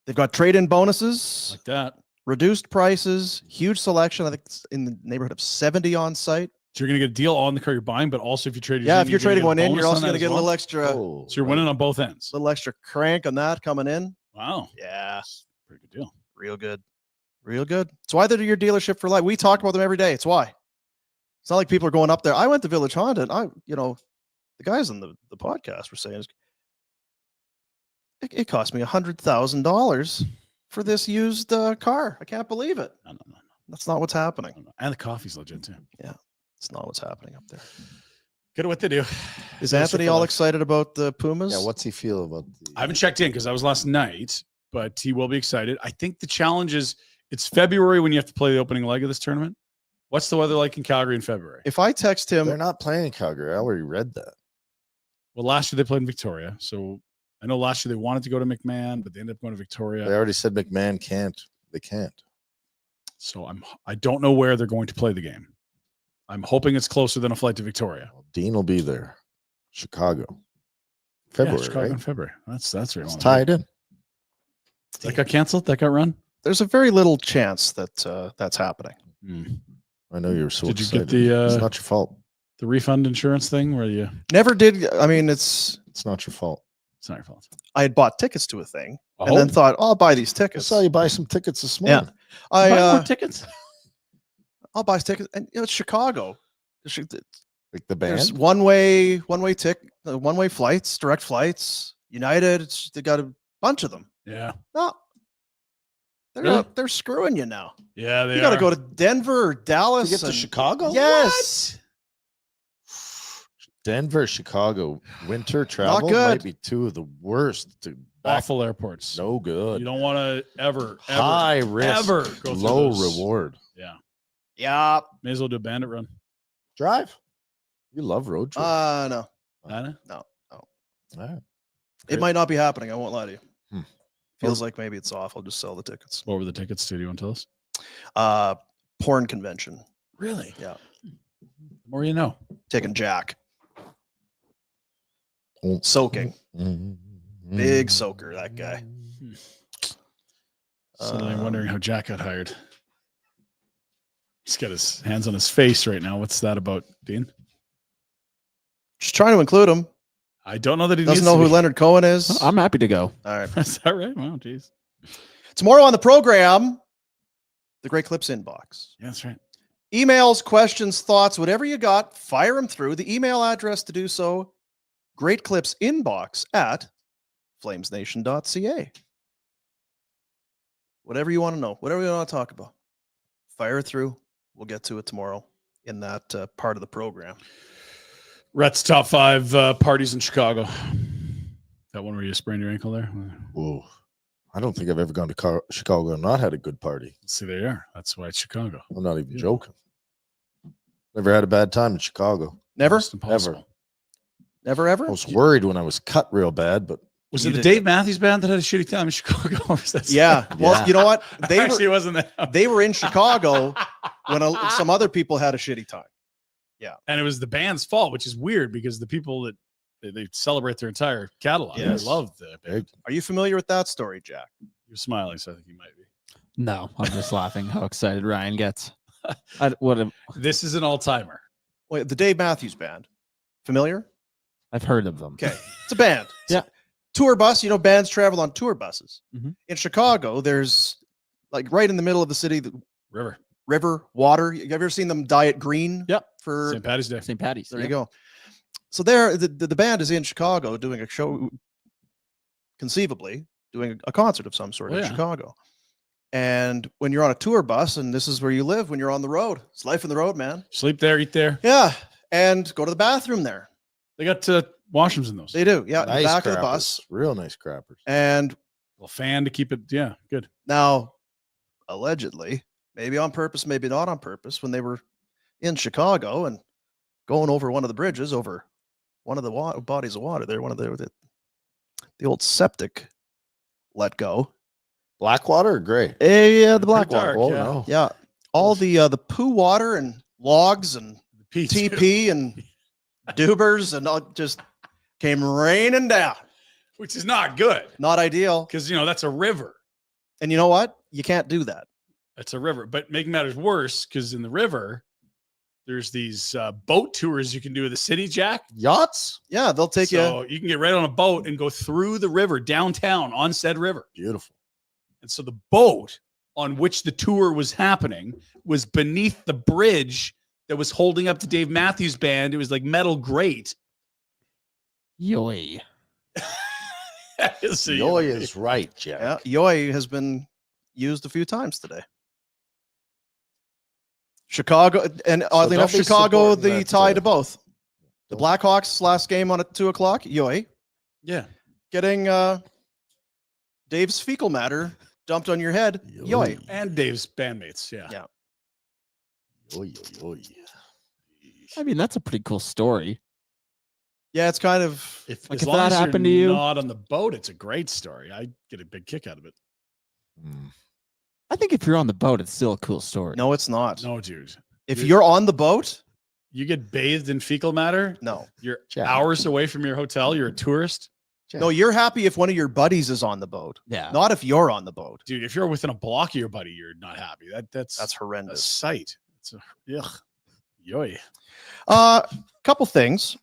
They've got trade-in bonuses, Like that. reduced prices, huge selection. I think it's in the neighborhood of 70 on site. So you're going to get a deal on the car you're buying, but also if you trade yours Yeah, in, if you're gonna trading get a one in, bonus you're also on going that to as get a well? little extra, Oh, So you're winning on both ends. little extra crank on that coming in. Wow. Yeah, Pretty good deal. real good, real good. It's why they're your dealership for life. We talk about them every day. It's why. It's not like people are going up there. I went to Village Honda, and the guys on the podcast were saying it cost me $100,000 for this used car. I can't believe it. No. That's not what's happening. And the coffee's legit too. It's not what's happening up there. Good at what they do. Is They're Anthony super all life. excited about the Pumas? Yeah, what's he feel about the I haven't checked in because I was last night, but he will be excited. I think the challenge is it's February when you have to play the opening leg of this tournament. What's the weather like in Calgary in February? If I text him, They're not playing Calgary. I already read that. Well, last year they played in Victoria. So I know last year they wanted to go to McMahon, but they ended up going to They Victoria. already said McMahon can't. They can't. So I don't know where they're going to play the game. I'm hoping it's closer than a flight to Victoria. Well, Dean will be there. Chicago. February, Chicago right? in February. That's where you It's want tied in. That got canceled. That got run. there's a very little chance that that's happening. I know you're so Did you excited. get the It's not your fault. the refund insurance thing where you? Never did. I mean, it's not your fault. It's not your fault. I had bought tickets to a thing Oh. and then thought, oh, I'll buy these I tickets. saw you buy some tickets this morning. I Buy more tickets. I'll buy tickets, and it's Chicago. Like the There's band. one-way flights, direct flights. United, they got a bunch of them. Yeah. No, they're Really? they're screwing you now. Yeah. They You got to are. go to Denver or Dallas To get to and- Chicago? Yes, Denver, Chicago, winter travel good. might be two of the worst. Awful airports. No good. You don't want to ever High risk, ever go through low those. reward. Yeah. yeah. May as well do a bandit run. Drive. You love road trips. No, Anna? All right. it might not be happening. I won't lie to you. Hmm. Feels like maybe it's off. I'll just sell the tickets. What were the tickets to? Do you want to tell us? Porn convention. Really? Yeah. The more you know. Taking Jack. Oh. Soaking. Mm-hmm. Big soaker, that guy. Suddenly wondering how Jack got hired. He's got his hands on his face right now. What's that about, Dean? Just trying to include him. I don't know that he Doesn't needs know to who be. Leonard Cohen is. I'm happy to go. All right. Is that right? Wow, geez. Tomorrow on the program, the Great Clips inbox. Yeah, that's right. Emails, questions, thoughts, whatever you got, fire them through. The email address to do so, Great Clips inbox at FlamesNation.ca. Whatever you want to know, whatever you want to talk about, fire it through. We'll get to it tomorrow in that part of the program. Rhett's top 5 parties in Chicago. That one where you sprained your ankle there? Whoa. I don't think I've ever gone to Chicago and not had a good party. See, there you are. That's why it's Chicago. I'm not even Yeah. joking. Never had a bad time in Chicago. Never? Almost impossible. Never, ever? I was worried when I was cut real bad, but Was You it the did- Dave Matthews Band that had a shitty time in Chicago? Or was that Yeah. Well, Yeah. you know what? They Actually, were, it wasn't that. they were in Chicago when some other people had a shitty time. And it was the band's fault, which is weird because the people that they celebrate their entire catalog. Yes. I love the band. Are you familiar with that story, Jack? You're smiling, so I think you might be. No, I'm just laughing how excited Ryan gets. This is an all-timer. Wait, the Dave Matthews Band. Familiar? I've heard of them. Okay. It's a band. Yeah. Tour bus. You know, bands travel on tour buses. Mhm. In Chicago, there's like right in the middle of the city, the River. river, water. You ever seen them dye it green? Yep. For St. Patty's Day. St. Patty's. there you go. So there, the band is in Chicago doing a show, conceivably doing a concert of some sort Oh, in yeah. Chicago. And when you're on a tour bus, and this is where you live when you're on the road, it's life on the road, man. Sleep there, eat there. Yeah, and go to the bathroom there. They got washrooms in those. They do, yeah, in nice the back of the crappers. bus. Real nice crappers. And A little fan to keep it. Yeah, good. now, allegedly, maybe on purpose, maybe not on purpose, when they were in Chicago and going over one of the bridges, over one of the bodies of water there, one of the old septic let go. Blackwater or gray? Yeah, the black Pretty water. dark, Oh, yeah. no. Yeah, all the poo water and logs and The Pete. TP and Duebers and all just came raining down. Which is not good Not ideal. because, that's a river. And you know what? You can't do that. That's a river. But making matters worse because in the river, there's these boat tours you can do with the city, Jack. Yachts? Yeah, they'll take you. So you can get right on a boat and go through the river downtown on said river. Beautiful. And so the boat on which the tour was happening was beneath the bridge that was holding up the Dave Matthews Band. It was like metal grate. Yoy. So, Yoy is right, Jack. Yeah, Yoy has been used a few times today. Chicago, and oddly enough, they'll be Chicago, supporting the that, tie to both. The don't- Blackhawks last game on at 2:00. Yoy, Yeah. getting Dave's fecal matter dumped on your head. Yoy. And Dave's bandmates. Yeah. Yeah. Oy, oy, oy. I mean, that's a pretty cool story. Yeah, it's kind of As if long that as you're happened to you- not on the boat, it's a great story. I get a big kick out of it. Hmm. I think if you're on the boat, it's still a cool story. no, it's not. No, dude. If you're on the boat, You get bathed in fecal matter. no. You're Jack. hours away from your hotel. You're a tourist. No, you're happy if one of your buddies is on the boat, Yeah. not if you're on the boat. Dude, if you're within a block of your buddy, you're not happy. That's That's a horrendous. sight. It's a yuck. Yoy. Couple things.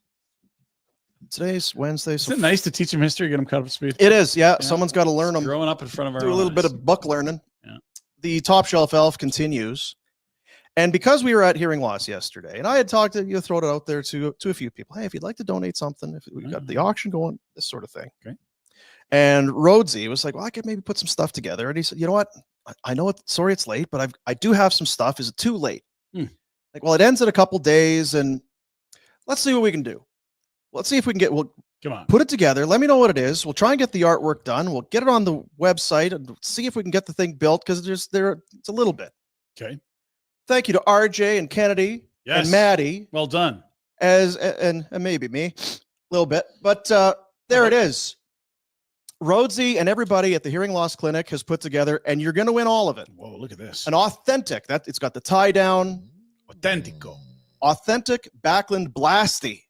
Today's Wednesday. Isn't it nice to teach him history, get him caught up to speed? It is, yeah. Yeah. Someone's got to learn them. Growing up in front of our Do a little bit eyes. of book learning. Yeah. The Top Shelf Elf continues. And because we were at hearing loss yesterday, and I had talked to you, throw it out there to a few people. Hey, if you'd like to donate something, if we got the auction going, this sort of thing. Okay. And Rhodesy was like, well, I could maybe put some stuff together. And he said, you know what? I know sorry it's late, but I do have some stuff. Is it too late? Like, well, it ends in a couple days, and let's see what we can do. Let's see if we can we'll Come on. put it together. Let me know what it is. We'll try and get the artwork done. We'll get it on the website and see if we can get the thing built because it's a little bit. Okay. Thank you to RJ and Kennedy Yes. and Maddie Well done. and maybe me a little bit, but there it is. Rhodesy and everybody at the Hearing Loss Clinic has put together, and you're going to win all of it. Whoa, look at this. An authentic, that it's got the tie down, Authentico. authentic Backland Blasty,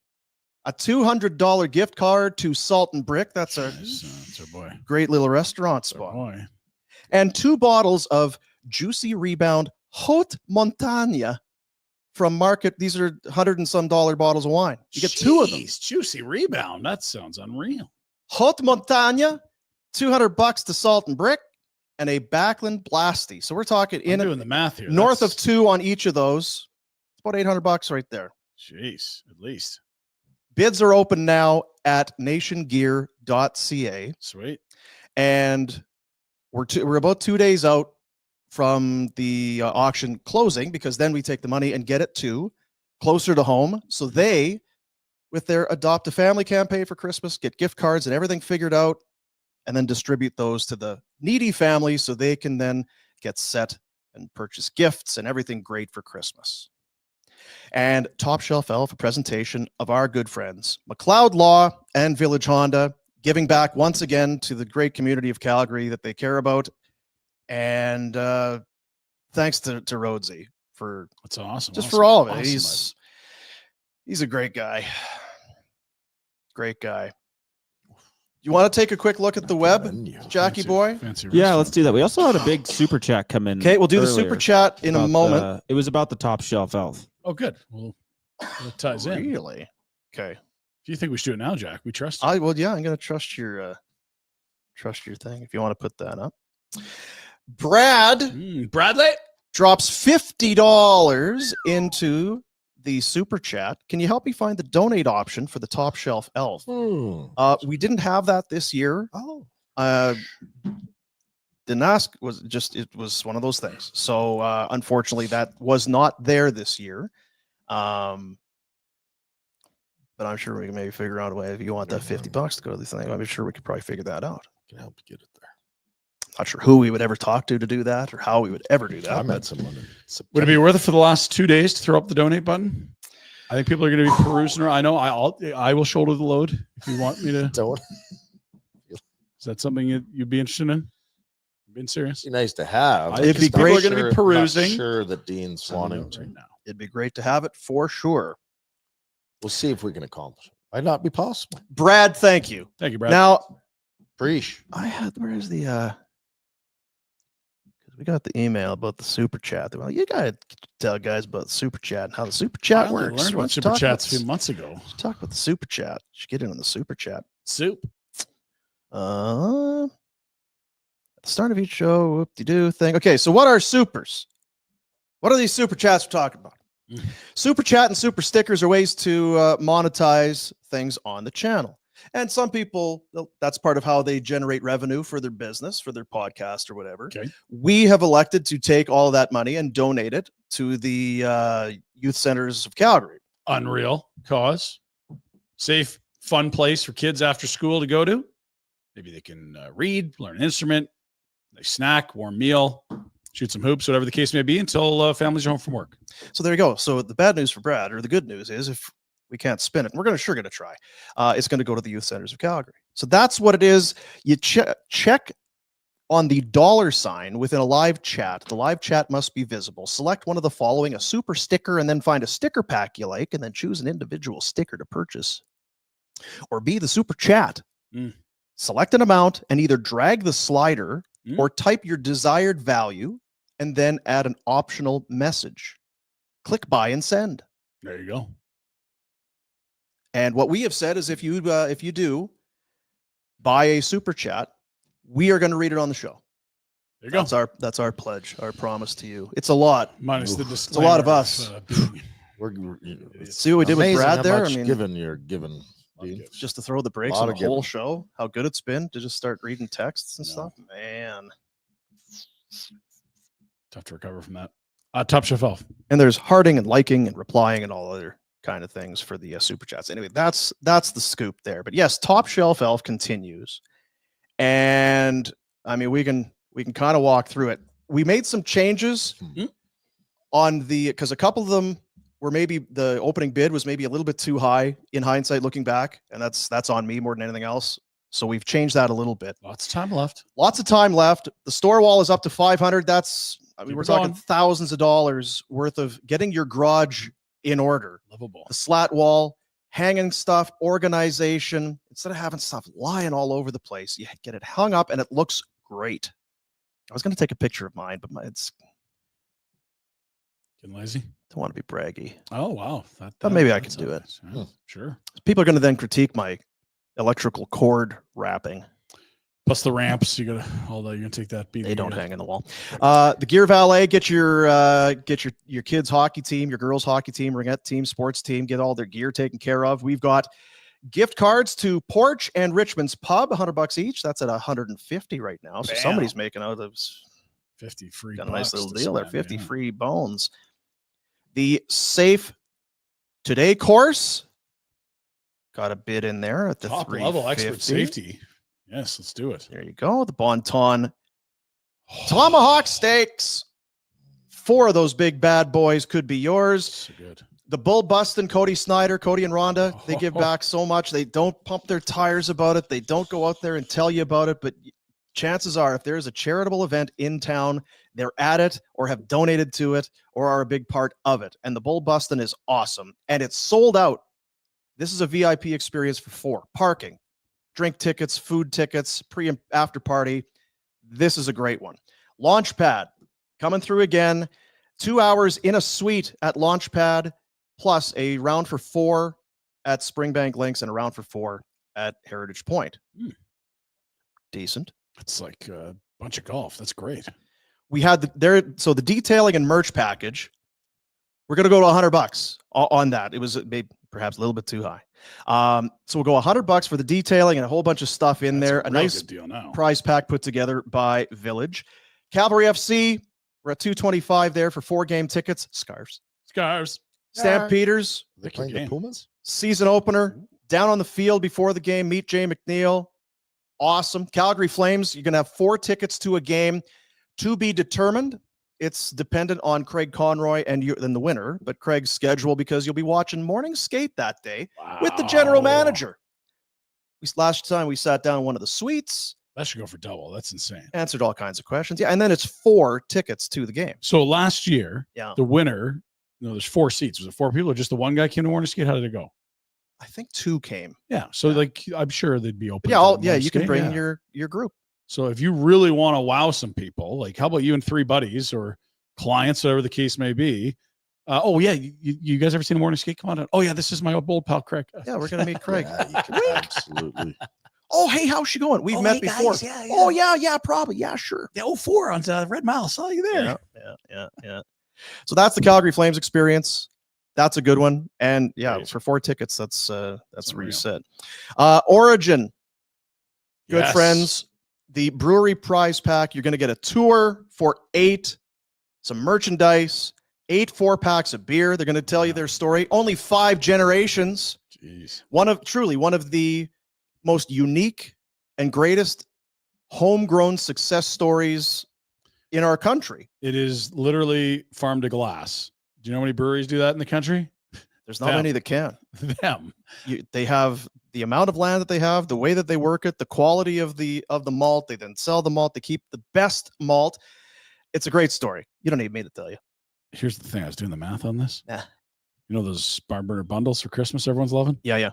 a $200 gift card to Salt and Brick. That's a That's our boy. great little restaurant That's our spot. boy. And 2 bottles of Juicy Rebound Haute Montagne from Market. These are $100 and some bottles of wine. You get 2 of them. Jeez, Juicy rebound. That sounds unreal. Haute Montagne, $200 to Salt and Brick, and a Backland Blasty. So we're talking I'm in doing the math here. north of That's- 2 on each of those. It's about $800 right there. Jeez, at least. Bids are open now at nationgear.ca, Sweet. and we're about 2 days out from the auction closing, because then we take the money and get it to closer to home. So they, with their Adopt a Family campaign for Christmas, get gift cards and everything figured out, and then distribute those to the needy families so they can then get set and purchase gifts and everything great for Christmas. And Top Shelf Elf, a presentation of our good friends, McLeod Law and Village Honda, giving back once again to the great community of Calgary that they care about. And thanks to Rhodesy for That's awesome. just Awesome. for all of it. Awesome. He's a great guy. Great guy. You want to take a quick look at the web, Jackie Fancy- boy? fancy Yeah, restaurant. let's do that. We also had a big super chat come in. Okay, we'll do the super earlier chat in a about moment. it was about the Top Shelf Elf. Oh, good. Well, it ties in. Really? Okay. If you think we should do it now, Jack, we trust you. Yeah, I'm gonna trust your thing if you want to put that up. Brad Bradley? drops $50 into the super chat. Can you help me find the donate option for the Top Shelf Elf? We didn't have that this year. Oh. Didn't ask, it was one of those things. So unfortunately that was not there this year. But I'm sure we can maybe figure out a way. If you want that $50 to go to the thing, I'm sure we could probably figure that out. Can help you get it there. Not sure who we would ever talk to do that, or how we would ever do that. I but met someone in Would it be worth it for the last 2 days to throw up the donate button? I think people are going to be perusing. I know I will shoulder the load if you want me to. Don't. Is that something you'd be interested in? Being serious? Be nice to have. It'd be Just not great. People are gonna be sure- not perusing. Sure that Dean's wanting to. right now. It'd be great to have it for sure. We'll see if we can accomplish it. Might not be possible. Brad, thank you. Thank you, Brad. Now, Preach. where is the we got the email about the super chat. Well, you gotta tell guys about the super chat and how the super I chat only works. learned Why about don't you super talk chats a about few months ago. Let's talk about the super chat. Should get in on the super chat. Soup. At the start of each show, whoop-de-doo thing. Okay, so what are supers? What are these super chats we're talking about? Super chat and super stickers are ways to monetize things on the channel. And some people, that's part of how they generate revenue for their business, for their podcast or whatever. Okay. We have elected to take all that money and donate it to the youth centers of Calgary. Unreal cause. Safe, fun place for kids after school to go to. Maybe they can read, learn an instrument, they snack, warm meal, shoot some hoops, whatever the case may be, until families are home from work. So there you go. So the bad news for Brad, or the good news is, if we can't spin it, we're going to try. It's going to go to the youth centers of Calgary. So that's what it is. You check on the $ within a live chat. The live chat must be visible. Select one of the following: a super sticker, and then find a sticker pack you like, and then choose an individual sticker to purchase. Or B, the super chat. Select an amount and either drag the slider or type your desired value and then add an optional message. Click buy and send. There you go. And what we have said is, if you do buy a super chat, we are going to read it on the show. There you go. That's our pledge, our promise to you. It's a lot. Minus the It's a lot of us. We're See what we did with amazing Brad how there? much I mean, you're given. Dean. just to throw the brakes Lot on of the whole giving. show, how good it's been to just start reading texts and No. stuff. Man. Tough to recover from that. Top Chef Elf. And there's hearting and liking and replying and all other kind of things for the super chats. Anyway, that's the scoop there. But yes, Top Shelf Elf continues. And I mean, we can kind of walk through it. We made some changes on because a couple of them were, maybe the opening bid was maybe a little bit too high in hindsight looking back, and that's on me more than anything else. So we've changed that a little bit. Lots of time left. Lots of time left. The store wall is up to 500. Keep We're it talking going. thousands of dollars worth of getting your garage in order. Livable. The slat wall, hanging stuff, organization. Instead of having stuff lying all over the place, you get it hung up and it looks great. I was going to take a picture of mine, but it's Getting lazy. don't want to be braggy. Oh, wow. But maybe I that's can do it. nice. Yeah, sure. People are going to then critique my electrical cord wrapping. Plus the ramps. You got to, although you're going to take that beat. They don't hang in the wall. The Gear Valet, get your kids' hockey team, your girls' hockey team, ringette team, sports team, get all their gear taken care of. We've got gift cards to Porch and Richmond's Pub, $100 each. That's at $150 right now. So Bam. somebody's making out of 50 free. got a nice bucks little to deal there. spend, 50 yeah. free bones. The Safe Today course got a bid in there at the Top level expert 350. safety. Yes, let's do it. There you go. The Bonton Tomahawk Steaks. 4 of those big bad boys could be yours. So good. The Bull Bustin', Cody Snyder, Cody and Rhonda, they give back so much. They don't pump their tires about it. They don't go out there and tell you about it. But chances are, if there's a charitable event in town, they're at it or have donated to it or are a big part of it. And the Bull Bustin' is awesome. And it's sold out. This is a VIP experience for 4. Parking, drink tickets, food tickets, pre and after party. This is a great one. Launchpad coming through again. 2 hours in a suite at Launchpad, plus a round for 4 at Springbank Links and a round for 4 at Heritage Point. Decent. It's like a bunch of golf. That's great. We had the detailing and merch package. We're going to go to $100 on that. It was maybe perhaps a little bit too high. So we'll go $100 for the detailing and a whole bunch of stuff in That's there. a A real nice good deal now. prize pack put together by Village. Cavalry FC, we're at $225 there for 4 game tickets. Scarves. Scarves. Stampeders, They're Wicked playing the game. Pumas. season opener, down on the field before the game. Meet Jay McNeil. Awesome. Calgary Flames, you're going to have 4 tickets to a game to be determined. It's dependent on Craig Conroy and the winner, but Craig's schedule, because you'll be watching morning skate that day with the general Wow. manager. Last time we sat down in one of the suites, That should go for double. That's insane. answered all kinds of questions. Yeah, and then it's 4 tickets to the game. So last year, Yeah. the winner, there's 4 seats. Was it 4 people or just the one guy came to Morning Skate? How did it go? I think 2 came. Yeah. So like, I'm sure they'd be open. But yeah, to yeah, Morning you can Skate. bring Yeah. your group. So if you really want to wow some people, like how about you and 3 buddies or clients, whatever the case may be. Oh yeah, you guys ever seen a Morning Skate? Come on down. Oh yeah, this is my old pal Craig. Yeah, we're gonna meet Craig. Yeah, you can absolutely. Oh, hey, how's she going? We've met before. Yeah, Oh, yeah, probably. Yeah, sure. The 04 on Red Mile. Saw you there. Yeah. So that's the Calgary Flames experience. That's a good one. And yeah, Great. for 4 tickets, that's where unreal. you sit. Origin, good Yes. friends. The brewery prize pack, you're going to get a tour for 8, some merchandise, 8 4-packs of beer. They're going to tell you their story. Only 5 generations. Jeez. One of the most unique and greatest homegrown success stories in our country. It is literally farm to glass. Do you know how many breweries do that in the country? There's not many that can. Them. They have the amount of land that they have, the way that they work it, the quality of the malt. They then sell the malt. They keep the best malt. It's a great story. You don't need me to tell you. Here's the thing. I was doing the math on this. Yeah. You know those barn burner bundles for Christmas everyone's loving? Yeah.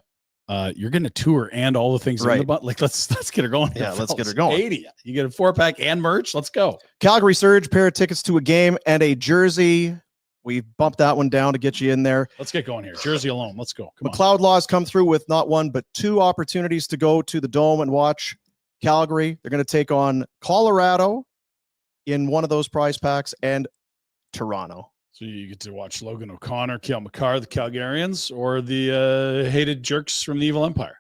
You're getting a tour and all the things in the Right. bundle. Like let's get her going. Yeah, let's get fellas. her going. 80. You get a 4-pack and merch. Let's go. Calgary Surge, pair of tickets to a game and a jersey. We bumped that one down to get you in there. Let's get going here. Jersey alone. Let's go. Come on. McLeod Laws come through with not one, but 2 opportunities to go to the Dome and watch Calgary. They're going to take on Colorado in one of those prize packs and Toronto. So you get to watch Logan O'Connor, Cale Makar, the Calgarians, or the hated jerks from the Evil Empire.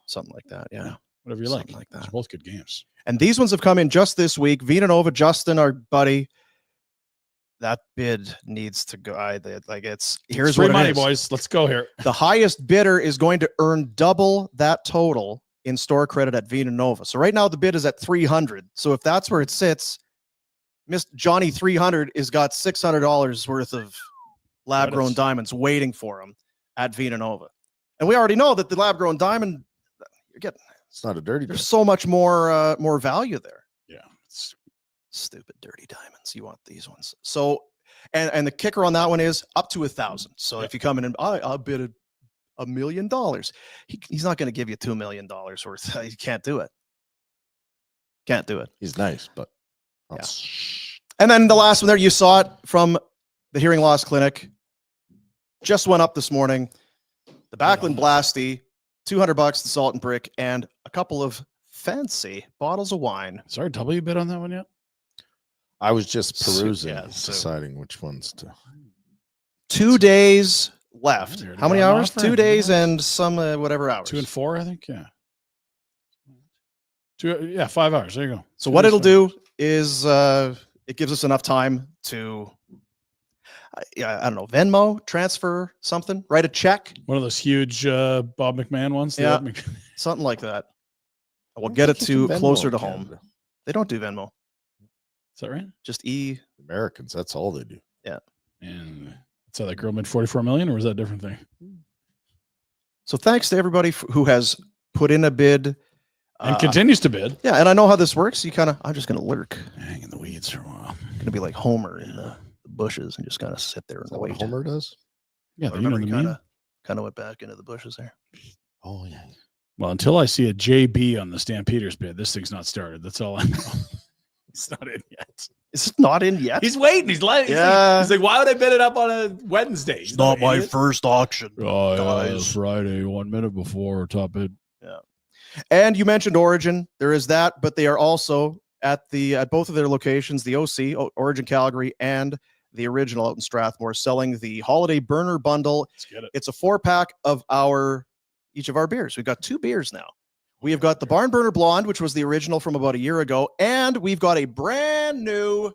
Something like that. Yeah. Whatever you Something like. like that. They're both good games. And these ones have come in just this week. Vina Nova, Justin, our buddy. That bid needs to go. Here's Free what it money, is. boys. Let's go here. The highest bidder is going to earn double that total in store credit at Vina Nova. So right now the bid is at 300. So if that's where it sits, Miss Johnny 300 has got $600 worth of lab-grown Credits. diamonds waiting for him at Vina Nova. And we already know that the lab-grown diamond, you're getting, It's not a dirty. there's so much more value there. Yeah. It's Stupid dirty diamonds. You want these ones. So, and the kicker on that one is up to 1,000. So if you come in and I'll bid $1 million, he's not going to give you $2 million worth. He can't do it. Can't do it. He's nice, but Yeah. And then the last one there, you saw it from the Hearing Loss Clinic. Just went up this morning. The Backlund Blasty, $200, the Salt and Brick, and a couple of fancy bottles of wine. Sorry, W bid on that one yet? I was just perusing, yeah, so- deciding which ones to. 2 days left. They're How many going hours? off, 2 right? days and some whatever hours. 2 and 4, I think. Yeah. 5 hours. There you go. So 2 what days, it'll 5 do hours. is it gives us enough time to, I don't know, Venmo, transfer something, write a check, One of those huge Bob McMahon ones. Yeah. Is something like that. We'll I get it think you to can Venmo closer in to home. Canada. They don't do Venmo, that right? just Americans, that's all they do. And that's how that girl made 44 million, or was that a different thing? So thanks to everybody who has put in a bid. And continues to bid. Yeah, and I know how this works. I'm just going to lurk. Hang in the weeds for a while. I'm going to be like Homer in the bushes and just kind of sit there Is and that what wait. Homer does? Yeah, I you know remember what I he mean? kind of went back into the bushes there. Oh yeah. Well, until I see a JB on the Stampeders bid, this thing's not started. That's all I know. It's not in yet. Is it not in yet? He's waiting. He's like, Yeah. he's like, why would I bid it up on a Wednesday? He's an idiot. first auction. Oh, yeah, guys. Friday, 1 minute before top bid. And you mentioned Origin. There is that, but they are also at both of their locations, the OC, Origin Calgary, and the original out in Strathmore, selling the Holiday Burner Bundle. Let's get it. It's a 4-pack of each of our beers. We've got 2 beers now. We have got the Barn Burner Blonde, which was the original from about a year ago, and we've got a brand new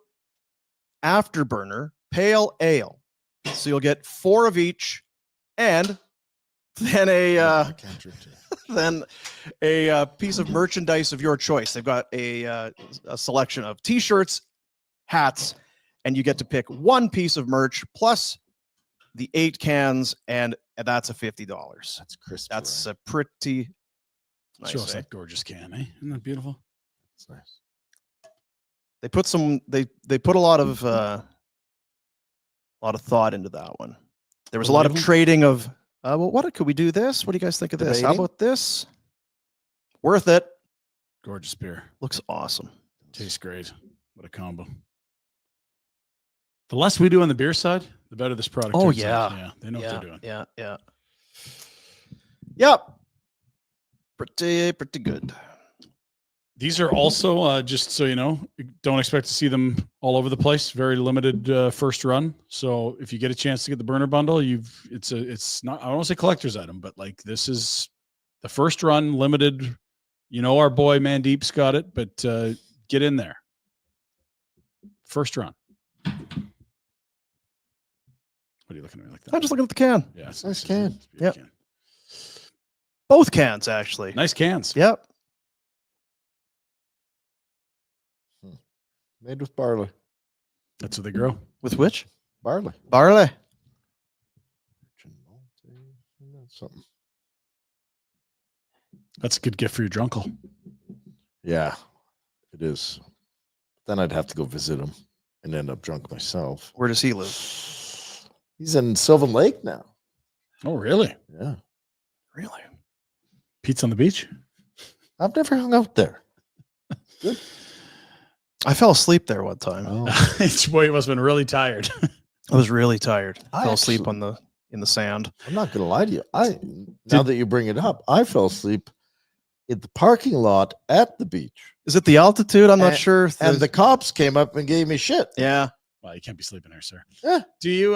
Afterburner Pale Ale. So you'll get 4 of each, and then I can't drink it. then a piece of merchandise of your choice. They've got a selection of T-shirts, hats, and you get to pick 1 piece of merch plus the 8 cans, and that's a $50. That's crisp. That's right? a pretty nice. Show us Eh? that gorgeous can, eh? Isn't that beautiful? That's nice. They put they put a lot of thought into that one. There was a lot of Unbelievable. trading of well, what could we do this? What do you guys think of this? How Debating? about this? Worth it. Gorgeous beer. Looks awesome. Tastes great. What a combo. The less we do on the beer side, the better this product Oh, turns out. yeah. Yeah. They know what they're doing. Yeah. Yep. Pretty good. These are also, just so you know, don't expect to see them all over the place. Very limited first run. So if you get a chance to get the burner bundle, it's not, I don't want to say collector's item, but like this is the first run limited. You know, our boy Mandeep's got it, but get in there. First run. What are you looking at me like that? I'm just looking at the can. Yeah, it's Nice can. Yep. Both cans, actually. Nice cans. Yep. Made with barley. That's what they grow. With which? Barley. Barley. Something. That's a good gift for your drunkle. Yeah, it is. Then I'd have to go visit him and end up drunk myself. Where does he live? He's in Sylvan Lake now. Oh, really? Yeah. Really? Pete's on the beach? I've never hung out there. Good. I fell asleep there one time. Oh. Boy, you must have been really tired. I was really tired. I Fell asleep actually- in the sand. I'm not gonna lie to you. Now that you bring it up, I fell asleep in the parking lot at the beach. Is it the altitude? I'm not And- sure. And the cops came up and gave me shit. yeah. Well, you can't be sleeping there, sir. Yeah. Do you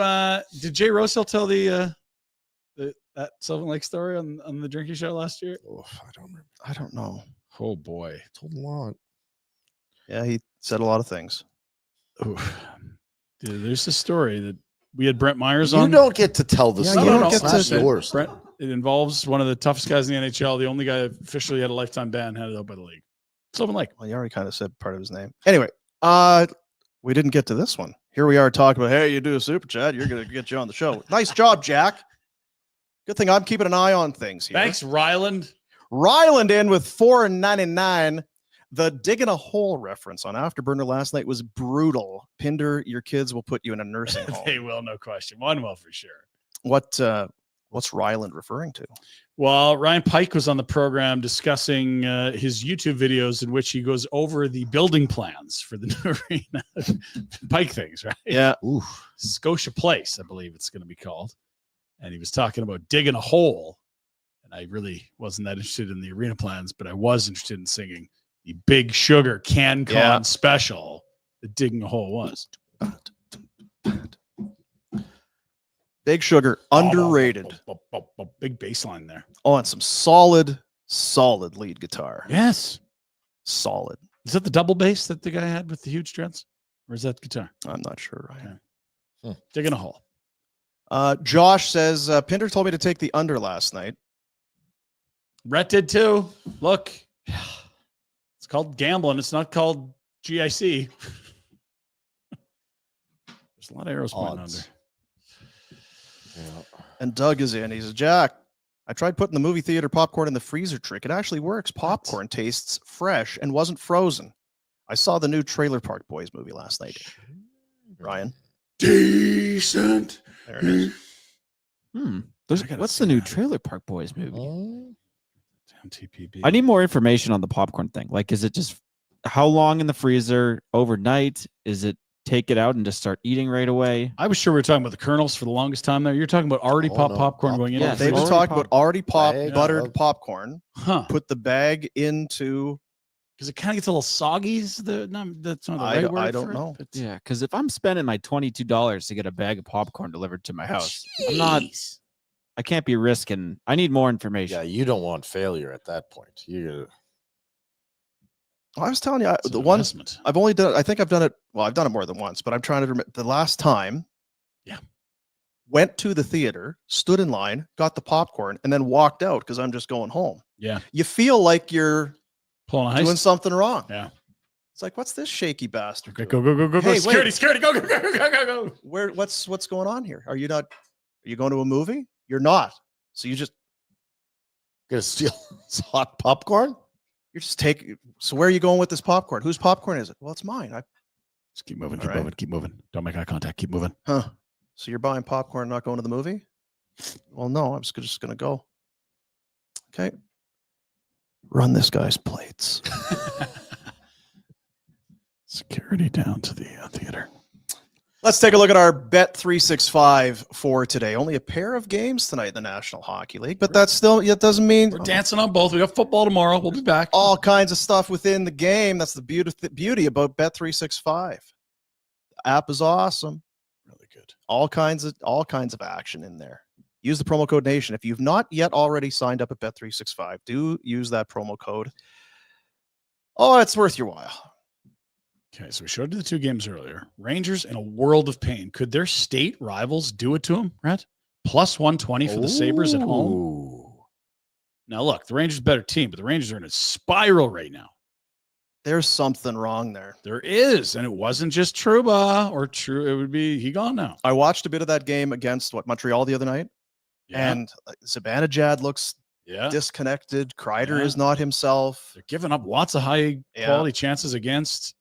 did Jay Rossell tell that Sylvan Lake story on the Drinky Show last year? Oh, I don't remember. I don't know. Oh boy. I told a lot. Yeah, he said a lot of things. Oof. Dude, there's this story that we had Brent Myers You on. don't get to tell the Yeah, story. you don't It's get not to- yours. Brent, it involves one of the toughest guys in the NHL, the only guy that officially had a lifetime ban handed out by the league. Sylvan Lake. Well, you already kind of said part of his name. Anyway, we didn't get to this one. Here we are talking about, hey, you do a super chat, you're going to get you on the show. Nice job, Jack. Good thing I'm keeping an eye on things here. Thanks, Ryland. Ryland in with $4.99. The digging a hole reference on Afterburner last night was brutal. Pinder, your kids will put you in a nursing home. They will, no question. One will for sure. What's Ryland referring to? Well, Ryan Pike was on the program discussing his YouTube videos in which he goes over the building plans for the new arena. Pike things, right? Yeah. Oof. Scotia Place, I believe it's going to be called. And he was talking about digging a hole. And I really wasn't that interested in the arena plans, but I was interested in singing the Big Sugar CanCon special that digging a hole was. Big Sugar, underrated. Big bass line there. Oh, and some solid lead guitar. Yes. Solid. Is that the double bass that the guy had with the huge dreads? Or is that guitar? I'm not sure, Ryan. Okay. Digging a hole. Josh says, Pinder told me to take the under last night. Rhett did too. Look. It's called gambling. It's not called GIC. There's a lot of arrows pointing under. Yeah. And Doug is in. He says, Jack, I tried putting the movie theater popcorn in the freezer trick. It actually works. Popcorn tastes fresh and wasn't frozen. I saw the new Trailer Park Boys movie last night. Ryan. Decent. There it is. What's the new Trailer Park Boys movie? Damn TPB. I need more information on the popcorn thing. Like, is it just how long in the freezer overnight? Is it take it out and just start eating right away? I was sure we were talking about the kernels for the longest time there. You're talking about already popped no. popcorn going in. Yeah, the They freezer? just talked about already popped Bag buttered of- popcorn. Huh. Put the bag into. Because it kind of gets a little soggy. That's not the I right word. don't for it, know. but- Yeah, because if I'm spending my $22 to get a bag of popcorn delivered to my house, Jeez. I can't be risking. I need more information. Yeah, you don't want failure at that point. You I was telling you, It's the an one investment. I've only done. I think I've done it. Well, I've done it more than once, but I'm trying to remember the last time. Yeah. Went to the theater, stood in line, got the popcorn, and then walked out because I'm just going home. Yeah. You feel like you're Pulling a doing heist. something wrong. Yeah. It's like, what's this shaky bastard? Okay, doing? go. Hey, Security, wait. security, go. What's going on here? Are you going to a movie? You're not. So you just gonna steal hot popcorn? you're just taking. So where are you going with this popcorn? Whose popcorn is it? Well, it's mine. Just keep moving, All right. keep moving. Don't make eye contact. Keep moving. Huh. So you're buying popcorn, not going to the movie? Well, no, I'm just going to go. Okay. Run this guy's plates. Security down to the theater. Let's take a look at our Bet365 for today. Only a pair of games tonight in the National Hockey League, but that's still, it doesn't mean We're dancing on both. We got football tomorrow. We'll be back. all kinds of stuff within the game. That's the beauty about Bet365. The app is awesome. Really good. All kinds of action in there. Use the promo code NATION. If you've not yet already signed up at Bet365, do use that promo code. Oh, it's worth your while. Okay, so we showed you the two games earlier. Rangers in a world of pain. Could their state rivals do it to them, Rhett? Plus 120 for the Sabres at home. Ooh. Now, look, the Rangers are a better team, but the Rangers are in a spiral right now. There's something wrong there. There is, and it wasn't just Trouba or True. It would be he gone now. I watched a bit of that game against Montreal the other night, and Zibanejad looks disconnected. Kreider is not himself. They're giving up lots of high quality chances against.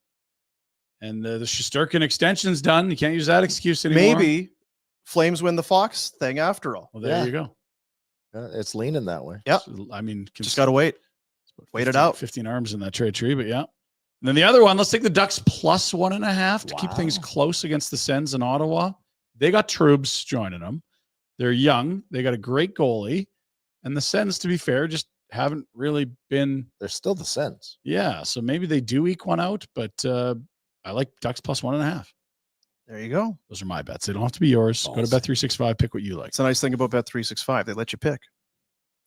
And the Shesterkin extension's done. You can't use that excuse anymore. Maybe Flames win the Fox thing after all. Well, there you go. Yeah, it's leaning that way. Yep. So, I mean, just got to wait. Wait it out. 15 arms in that trade tree, but yeah. And then the other one, let's take the Ducks plus 1.5 to keep things close against the Sens in Ottawa. They got Trubs joining them. They're young. They got a great goalie. And the Sens, to be fair, just haven't really been. They're still the Sens. Yeah. So maybe they do eke one out, but I like Ducks plus 1.5. There you go. Those are my bets. They don't have to be yours. Go to Bet365, pick what you like. It's a nice thing about Bet365. They let you pick.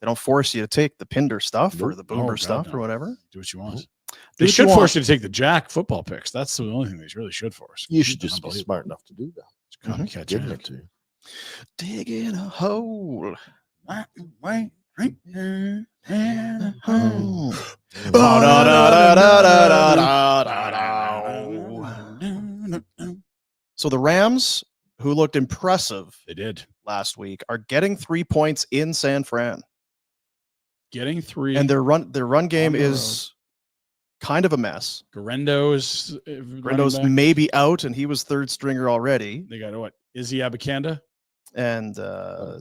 They don't force you to take the Pinder stuff or the Boomer stuff or whatever. Do what you want. They should force you to take the Jack football picks. That's the only thing they really should force. You should just be smart enough to do that. Copycat Giving Jack. it to you. Dig in a hole. Right there in a hole. So the Rams, who looked impressive They did. last week, are getting 3 points in San Fran. Getting 3. And their run game the is kind of a mess. Guarendo's Grindo's maybe out, and he was third stringer already. They got what? Izzy Abacanda? And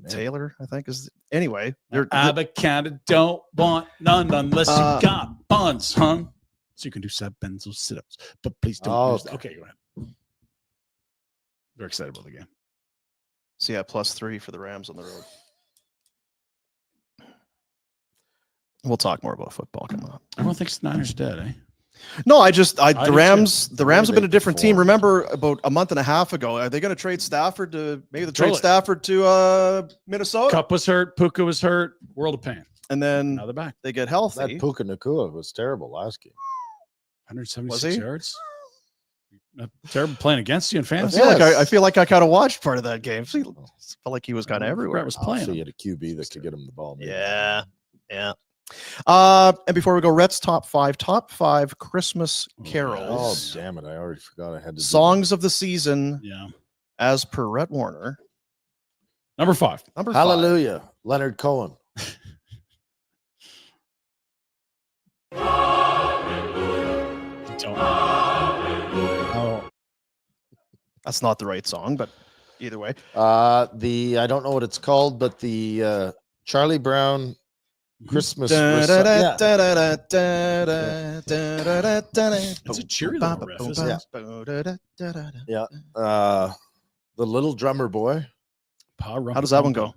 Taylor, I think, is anyway. Abacanda don't want none unless you got buns, huh? So you can do Seb Benzo sit-ups, but please don't. Okay, go ahead. Very excited about the game. So yeah, +3 for the Rams on the road. We'll talk more about football. Come on. Everyone thinks the Niners are dead, eh? No, the do Rams too. have been a different team. Remember about a month and a half ago, are they going to trade Stafford to Stafford to Minnesota? Cup was hurt, Puka was hurt, world of pain. And then now they're back. They get healthy. That Puka Nacua was terrible last game. 176 yards. Terrible playing against you in fantasy. I feel like I kind of watched part of that game. Felt like he was kind of everywhere. Was playing. So you had a QB that could get him the ball. Maybe. Yeah. And before we go, Rhett's top five Christmas carols. Oh, damn it. I already forgot I had to songs of the season. Yeah. As per Rhett Warner. Number 5. Hallelujah. Leonard Cohen. That's not the right song, but either way. I don't know what it's called, but the Charlie Brown Christmas. It's a cheery little riff, isn't it? Yeah. The Little Drummer Boy. How does that one go?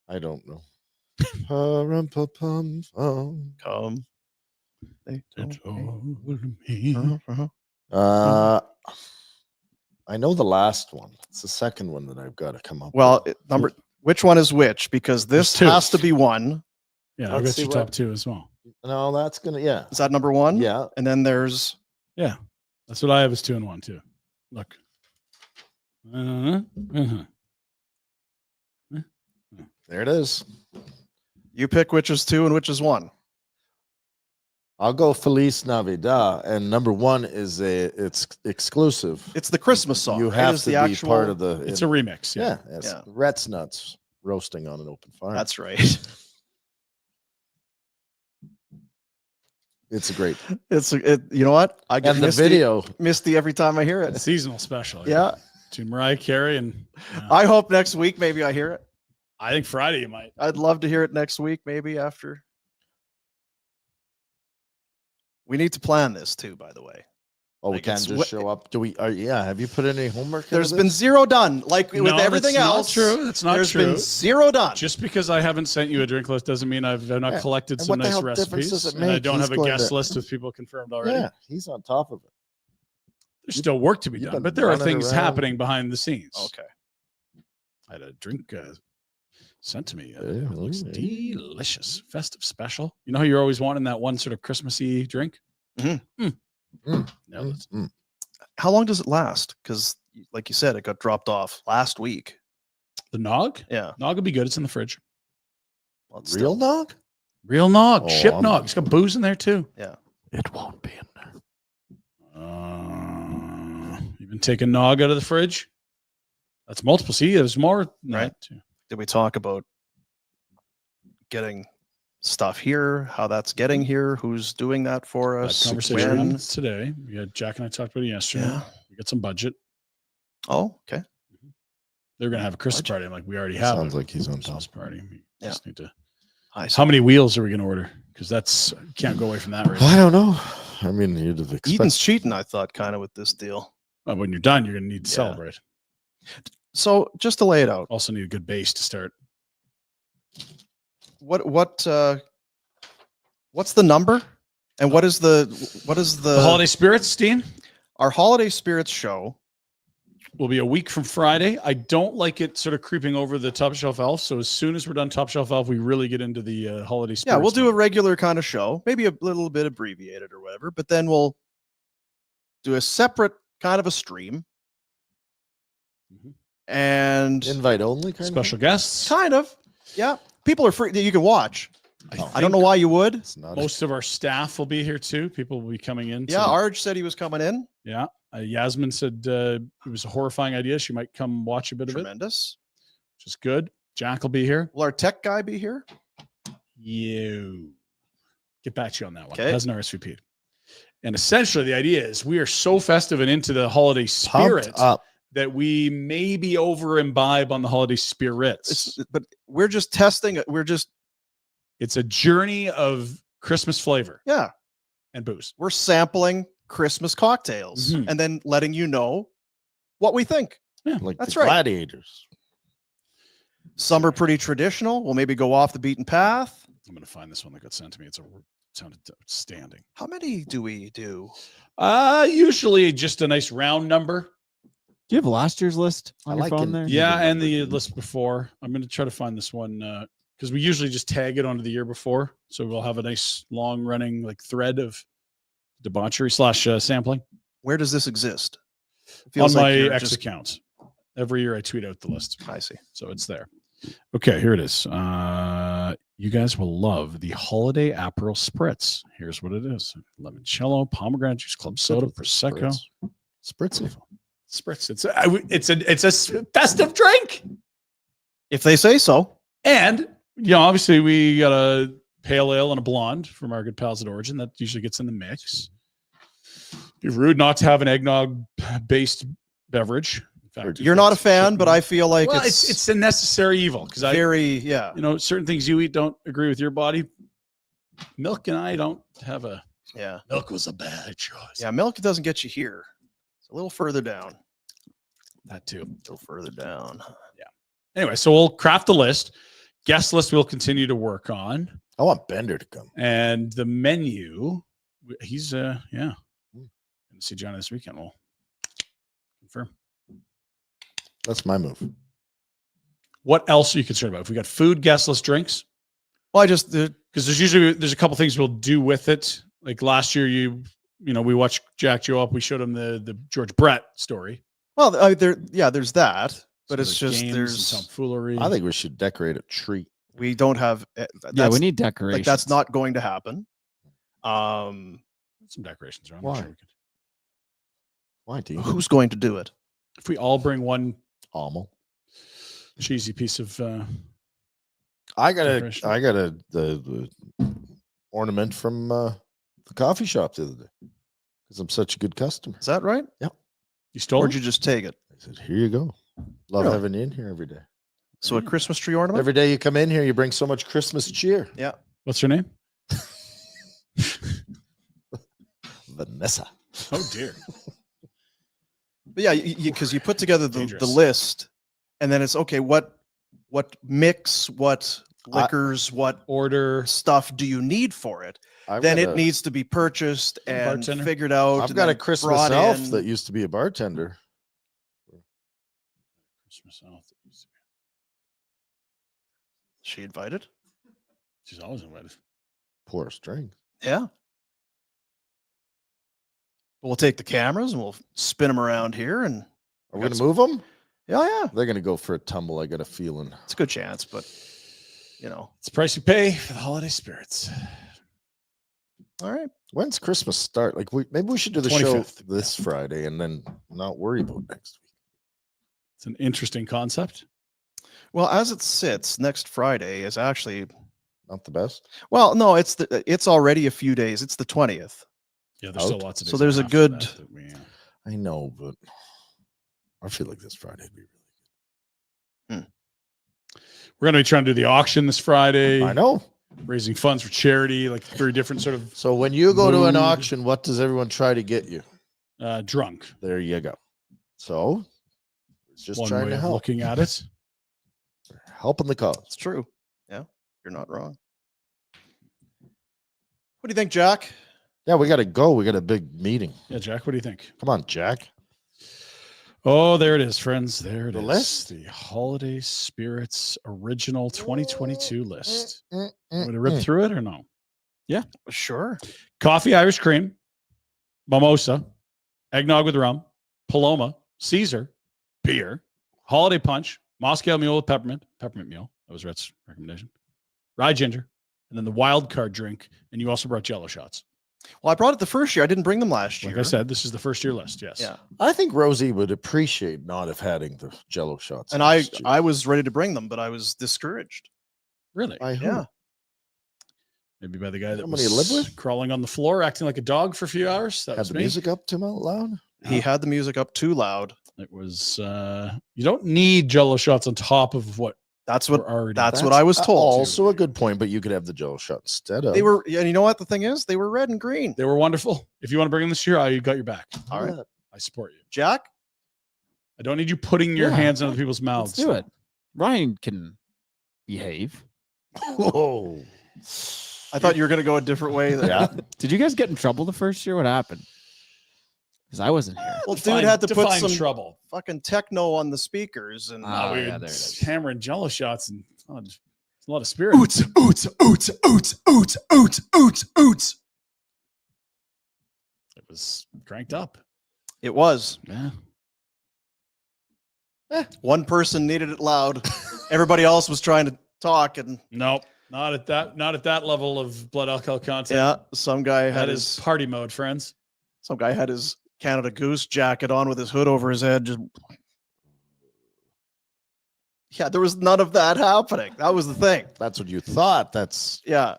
I don't know. Come. I know the last one. It's the second one that I've got to come up with. Which one is which? Because this has to be one. Yeah, I'll get your top 2 as well. No, that's gonna Is that number 1? Yeah. And then there's that's what I have is 2 and 1 too. Look. There it is. You pick which is 2 and which is 1. I'll go Feliz Navidad, and number 1 is it's exclusive. It's the Christmas song. You have to be part of the. It's a remix. Yeah, Rhett's nuts roasting on an open fire. That's right. It's a great. You know what? I get Misty every time I hear it. Seasonal special. Yeah. To Mariah Carey and. I hope next week maybe I hear it. I think Friday you might. I'd love to hear it next week, maybe after. We need to plan this too, by the way. Oh, we Like, can't it's just show up. Do we? Yeah. Have you put any homework? There's into been this? zero done. Like with No, everything that's not else. true. That's not There's true. been zero done. Just because I haven't sent you a drink list doesn't mean I've not Yeah. collected And some what the nice hell difference does recipes. it And I make? don't He's have a going guest to- list with people confirmed already. Yeah, he's on top of it. There's still work to be You've done, been but there are running things around. happening behind the scenes. Okay. I had a drink sent to me. Yeah, It looks yeah. delicious. Festive special. You know how you're always wanting that one sort of Christmassy drink? Mhm. Nailed it. How long does it last? Because, like you said, it got dropped off last week. The nog? Yeah. Nog will be good. It's in the fridge. Well, it's Real nog? Real nog. Oh, Ship I'm- nog. It's got booze in there too. It won't be in there. You've been taking nog out of the fridge? That's multiple. See, there's more than Right. that, too. Did we talk about getting stuff here? How that's getting here? Who's doing that for That us? conversation When? today. We had Jack and I talked about it yesterday. Yeah. We got some budget. Oh, okay. They're gonna have a Christmas Budget. party. I'm like, we already have Sounds a like he's on Christmas top. party. We Yeah. just need to. I How many wheels are we gonna order? Because that's can't go away from that. Right I now. don't know. I mean, you'd have Eaton's expected. cheating, I thought, kind of with this deal. Well, when you're done, you're gonna need to Yeah. celebrate. So just to lay it out, Also need a good base to start. what's the number? And what is the The holiday spirits, Dean, our holiday spirits show? will be a week from Friday. I don't like it sort of creeping over the Top Shelf Elf. So as soon as we're done Top Shelf Elf, we really get into the holiday spirits. Yeah, we'll do a mode. regular kind of show, maybe a little bit abbreviated or whatever, but then we'll do a separate kind of a stream. Mhm. And Invite only kind special of. guests. kind of, yeah. People are free that you can watch. I don't know why you would. It's not. Most of our staff will be here too. People will be coming in. Yeah, to- Arj said he was coming in. yeah. Yasmin said it was a horrifying idea. She might come watch a bit of it, Tremendous. which is good. Jack will be here. Will our tech guy be here? You get back to you on that one. Okay. Hasn't RSVP'd. And essentially, the idea is we are so festive and into the holiday pumped spirit up. that we maybe over imbibe on the holiday spirits. But we're just testing it. It's a journey of Christmas flavor Yeah, and booze. we're sampling Christmas cocktails Mhm. and then letting you know what we think. Like That's the right. gladiators. Some are pretty traditional. We'll maybe go off the beaten path. I'm going to find this one that got sent to me. It sounded outstanding. How many do we do? Usually just a nice round number. Do you have last year's list on I your like phone it. there? Yeah, Even and number, the too. list before. I'm going to try to find this one because we usually just tag it onto the year before. So we'll have a nice long running like thread of debauchery / sampling Where does this exist? It on feels like my you're X just- account. Every year I tweet out the list. I see. So it's there. Okay, here it is. You guys will love the holiday Aperol Spritz. Here's what it is: limoncello, pomegranate juice, club soda, prosecco, Spritzy. spritz. It's a festive drink. If they say so. And obviously we got a pale ale and a blonde from our good pals at Origin that usually gets in the mix. Be rude not to have an eggnog-based beverage. In fact, You're not a fan, but I feel like well, it's it's a necessary evil because very, yeah. certain things you eat don't agree with your body. Milk and I don't have a. Yeah. Milk was a bad choice. Yeah. Milk doesn't get you here. It's a little further down. That too. A little further down. Anyway, so we'll craft the list. Guest list we'll continue to work on. I want Bender to come. And the menu, he's gonna see Johnny this weekend. We'll confirm. That's my move. What else are you concerned about? If we got food, guest list, drinks, Well, I just because there's a couple things we'll do with it. Like last year, we watched Jack Joe up. We showed him the George Brett story. well, there's that, but So it's there's just games there's and tomfoolery. I think we should decorate a tree. we don't have. Yeah, that's- we need decorations. like that's not going to happen. some decorations around. Why? I'm sure we could. Why, Dean? Who's going to do it? If we all bring one Almo. cheesy piece of I got Decoration. the ornament from the coffee shop the other day because I'm such a good customer. Is that right? you stole. Or it? did you just take it? I said, "Here you go. Love Really? having you in here every day. So a Christmas tree ornament? Every day you come in here, you bring so much Christmas cheer." What's your name? Vanessa. Oh dear. But yeah, because you put together the Dangerous. list, and then it's okay. What mix, what liquors, what Order. stuff do you need for it? I've Then got it a- needs to be purchased and bartender? figured out. I've and got a then Christmas brought elf in. that used to be a bartender. Christmas elf. She invited. She's always invited. Pour a string. Yeah. We'll take the cameras and we'll spin them around here, and Are we going to move them? yeah, They're going to go for a tumble. I got a feeling. it's a good chance, but It's the price you pay for the holiday spirits. all right. When's Christmas start? Like maybe we should do the 25th. show this Friday and then not worry about next week. It's an interesting concept. Well, as it sits, next Friday is actually Not the best. well, no, it's already a few days. It's the 20th. Yeah, there's still Out. lots of So days there's a after good- that we, I know, but I feel like this Friday would be really we're going to be trying to do the auction this Friday. good. I know. Raising funds for charity, like very different sort of So when you go to an Mood. auction, what does everyone try to get you? drunk. There you go. So it's just One trying way to of help. looking at it. Helping the cause. It's true. Yeah, you're not wrong. What do you think, Jack? Yeah, we got to go. We got a big meeting. Yeah, Jack, what do you think? Come on, Jack. Oh, there it is, friends. There it The is. list? The Holiday Spirits Original 2022 list. Mm, Want me to rip through it or no? Sure. Coffee, Irish cream, mimosa, eggnog with rum, Paloma, Caesar, beer, holiday punch, Moscow mule with peppermint mule. That was Rhett's recommendation. Rye ginger, and then the wild card drink. And you also brought Jello shots. Well, I brought it the first year. I didn't bring them last year. Like I said, this is the first year list. Yes. Yeah. I think Rosie would appreciate not have having the Jello shots. And last year. I was ready to bring them, but I was discouraged. Really? By who? Yeah. Maybe by the guy that Somebody you was live with? crawling on the floor, acting like a dog for a few hours. That Had was the me. music up too loud. He had the music up too loud. It was. You don't need Jello shots on top of what That's we're what already. that's what I was told. Also a good point, but you could have the Jello shot instead of. They were, and you know what the thing is? They were red and green. They were wonderful. If you want to bring them this year, I got your back. All right, I support you. Jack. I don't need you putting your Yeah, hands on other people's mouths. Let's do it. Ryan can behave. Whoa. I thought you were going to go a different way. Yeah. Did you guys get in trouble the first year? What happened? Because I wasn't here. Well, Define- dude had to put define some trouble. fucking techno on the speakers, and Oh, we yeah, were there it is. hammering Jello shots and just a lot of spirit. oots, oots, oots, oots, oots, oots, oots, oots. It was cranked up. It was. Yeah. One person needed it loud. Everybody else was trying to talk, and Nope. Not at that level of blood alcohol content. yeah, some guy had That is party mode, friends. some guy had his Canada Goose jacket on with his hood over his head. Just yeah, there was none of that happening. That was the thing. That's what you thought. That's Yeah,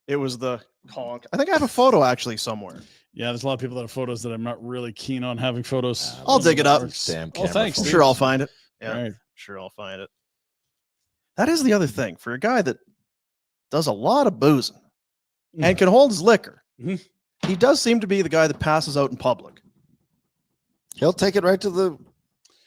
it was the conk. I think I have a photo actually somewhere. Yeah, there's a lot of people that have photos that I'm not really keen on having photos. I'll dig it up. damn Oh, camera thanks. I'm phone. sure I'll find it. Yeah, All right. sure I'll find it. That is the other thing for a guy that does a lot of boozing and can hold his liquor. Mhm. He does seem to be the guy that passes out in public. He'll take it right to the.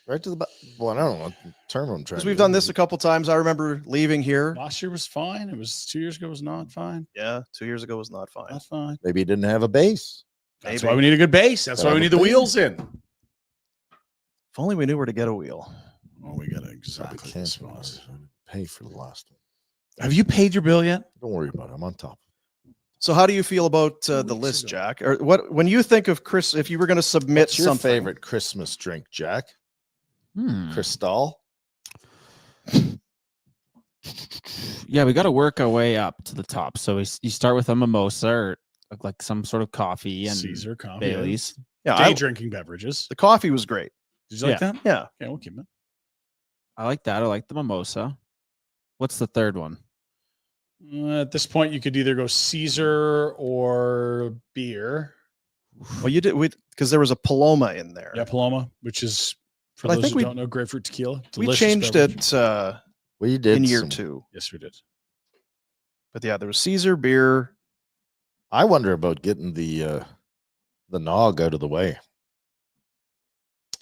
Well, I don't know what term I'm trying. Because to we've do. done this a couple times. I remember leaving here. Last year was fine. It was 2 years ago was not fine. Yeah, 2 years ago was not fine. Not fine. Maybe he didn't have a base. That's Maybe. why we need a good base. That's why we need the wheels in. If only we knew where to get a wheel. Oh, we got Probably exactly can't this one. pay for the last one. Have you paid your bill yet? Don't worry about it. I'm on top. So, how do you feel about the weeks list, ago. Jack? Or what when you think of Chris? If you were going to submit What's your something, favorite Christmas drink, Jack? Cristal. Yeah, we got to work our way up to the top. So you start with a mimosa or like some sort of coffee and Caesar coffee. Bailey's. yeah, Day drinking beverages. the coffee was great. Did you like that? Yeah, Okay, we'll keep it. I like that. I like the mimosa. What's the third one? At this point, you could either go Caesar or beer. well, you did because there was a Paloma in there. Yeah, Paloma, which is, for But I those think who we- don't know, grapefruit tequila. we Delicious changed beverage. it We did in year some- 2. Yes, we did. But yeah, there was Caesar beer. I wonder about getting the the nog out of the way.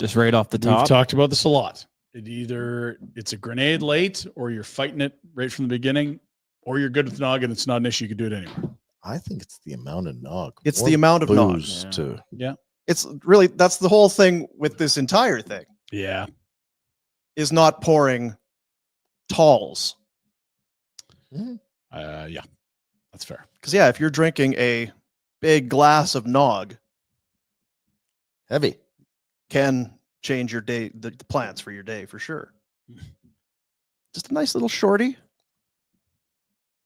Just right off the We've top. talked about this a lot. It's a grenade late, or you're fighting it right from the beginning, or you're good with nog and it's not an issue. You can do it anywhere. I think it's the amount of nog. It's More the amount of nog. booze to It's really, that's the whole thing with this entire thing, Yeah. is not pouring talls. Yeah. That's fair. Because, yeah, if you're drinking a big glass of nog, heavy. can change your day, the plans for your day for sure. Just a nice little shorty.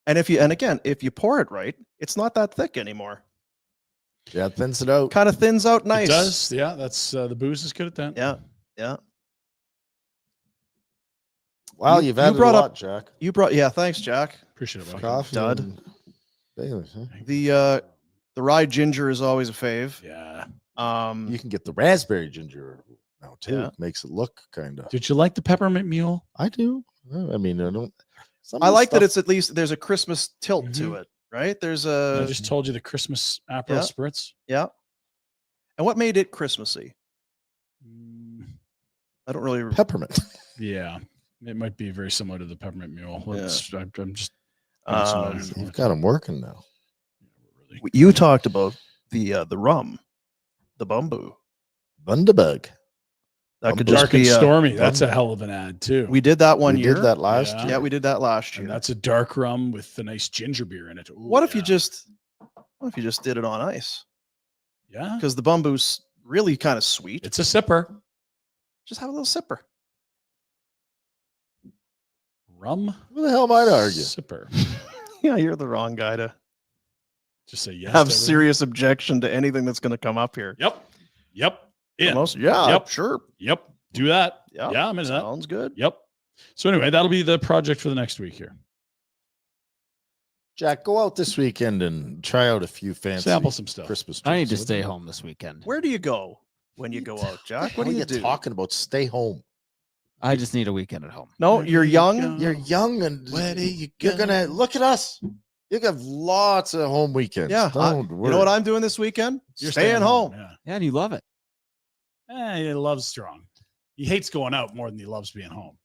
And if you pour it right, it's not that thick anymore. Yeah, it thins it out. Kind of thins out nice. It does. Yeah. That's the booze is good at that. Yeah. Yeah. Wow, You- you've you added a brought lot, up- Jack. Yeah. Thanks, Jack. Appreciate it. buddy. Coffee dud. and Baileys, huh? The rye ginger is always a fave. Yeah. You can get the raspberry ginger now too. Yeah. Makes it look kind of. Did you like the peppermint mule? I do. I mean, I don't. some I of the like that stuff- it's at least there's a Christmas tilt to it, right? There's I a just told you the Christmas Aperol yeah. spritz. yeah. And what made it Christmassy? Mm, I don't really. peppermint. Yeah. It might be very similar to the peppermint mule. Yeah. I'm just. You've got them working now. Really. You talked about the rum, the bamboo. Bundabug. That could Dark just and be stormy. That's a hell of an ad too. We did that one We year. did that last Yeah. year. Yeah, we did that last year. And that's a dark rum with the nice ginger beer in it. Ooh, What if you yeah. just did it on ice? Yeah. Because the bamboo's really kind of sweet. It's a sipper. Just have a little sipper. Rum. Who the hell might argue? Sipper. Yeah, you're the wrong guy to Just say yes. have to everything. serious objection to anything that's going to come up here. Yep. Yeah. Yeah, Yep. sure. Yep. Do that. Yeah, Yeah, I'm into that. sounds good. Yep. So anyway, that'll be the project for the next week here. Jack, go out this weekend and try out a few fancy Sample some stuff. Christmas. I need drinks, to would stay you? home this weekend. Where do you go when you go out, Jack? What What do are you do? talking about? Stay home. I just need a weekend at home. No, Where you're do you young. go? You're young and Where do you you're go? gonna look at us. You have lots of home weekends. Yeah, Don't you worry. know what I'm doing this weekend? You're staying home. Yeah. Yeah, and you love it. He loves strong. He hates going out more than he loves being home.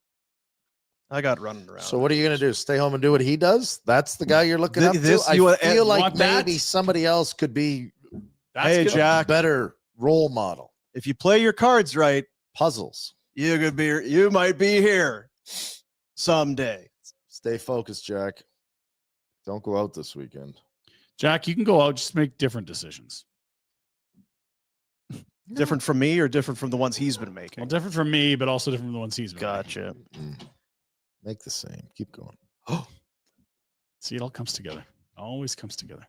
I got running around. So what are you gonna do? Stay home and do what he does? That's the guy you're looking up This- to. you I want- feel like want that? maybe somebody else could be That's Hey, good. Jack. a better role model. If you play your cards right, Puzzles. you might be here someday. Stay focused, Jack. Don't go out this weekend. Jack, you can go out, just make different decisions. Different from me or different from the ones he's been Well, making? different from me, but also different from the ones he's been making. Gotcha. Make the same. Keep going. See, it all comes together. Always comes together.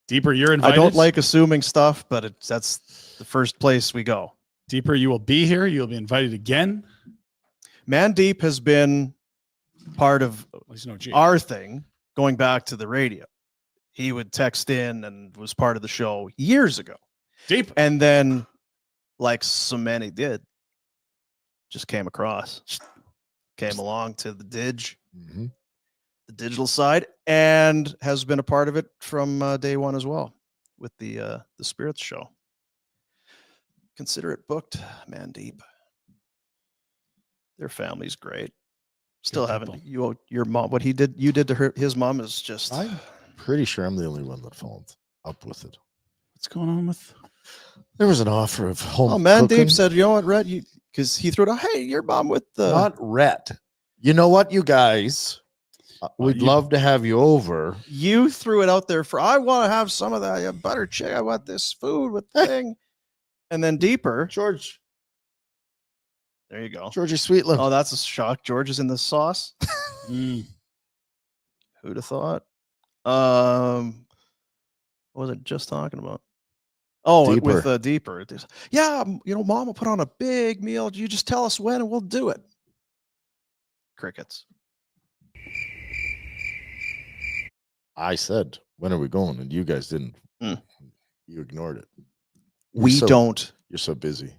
Deeper, you're I invited. don't like assuming stuff, but that's the first place we go. Deeper, you will be here. You'll be invited again. Mandeep has been part of At least you know, G. our thing going back to the radio. He would text in and was part of the show years ago. Deep. And then, like so many did, just came along to the Mhm. the digital side, and has been a part of it from day one as well with the Spirits show. Consider it booked, Mandeep. Their family's great. Still Good haven't people. your mom, what you did to her, his mom is just I'm pretty sure I'm the only one that followed up with it. What's going on with? There was an offer of home. oh man, cooking. Dave said, you know what, Rhett, because he threw it out, hey, your mom with the Not Rhett. You know what, you guys? We'd you- love to have you over. you threw it out there for I want to have some of that butter chicken. I want this food with thing. And then deeper. George, There you go. Georgie Sweetland. Oh, that's a shock. George is in the sauce. Mm. Who'd have thought? What was it just talking about? Oh, with deeper. Yeah, mom will put on a big meal. You just tell us when and we'll do it. Crickets. I said, when are we going? And you guys didn't. Mm. You ignored it. We so- don't You're so busy.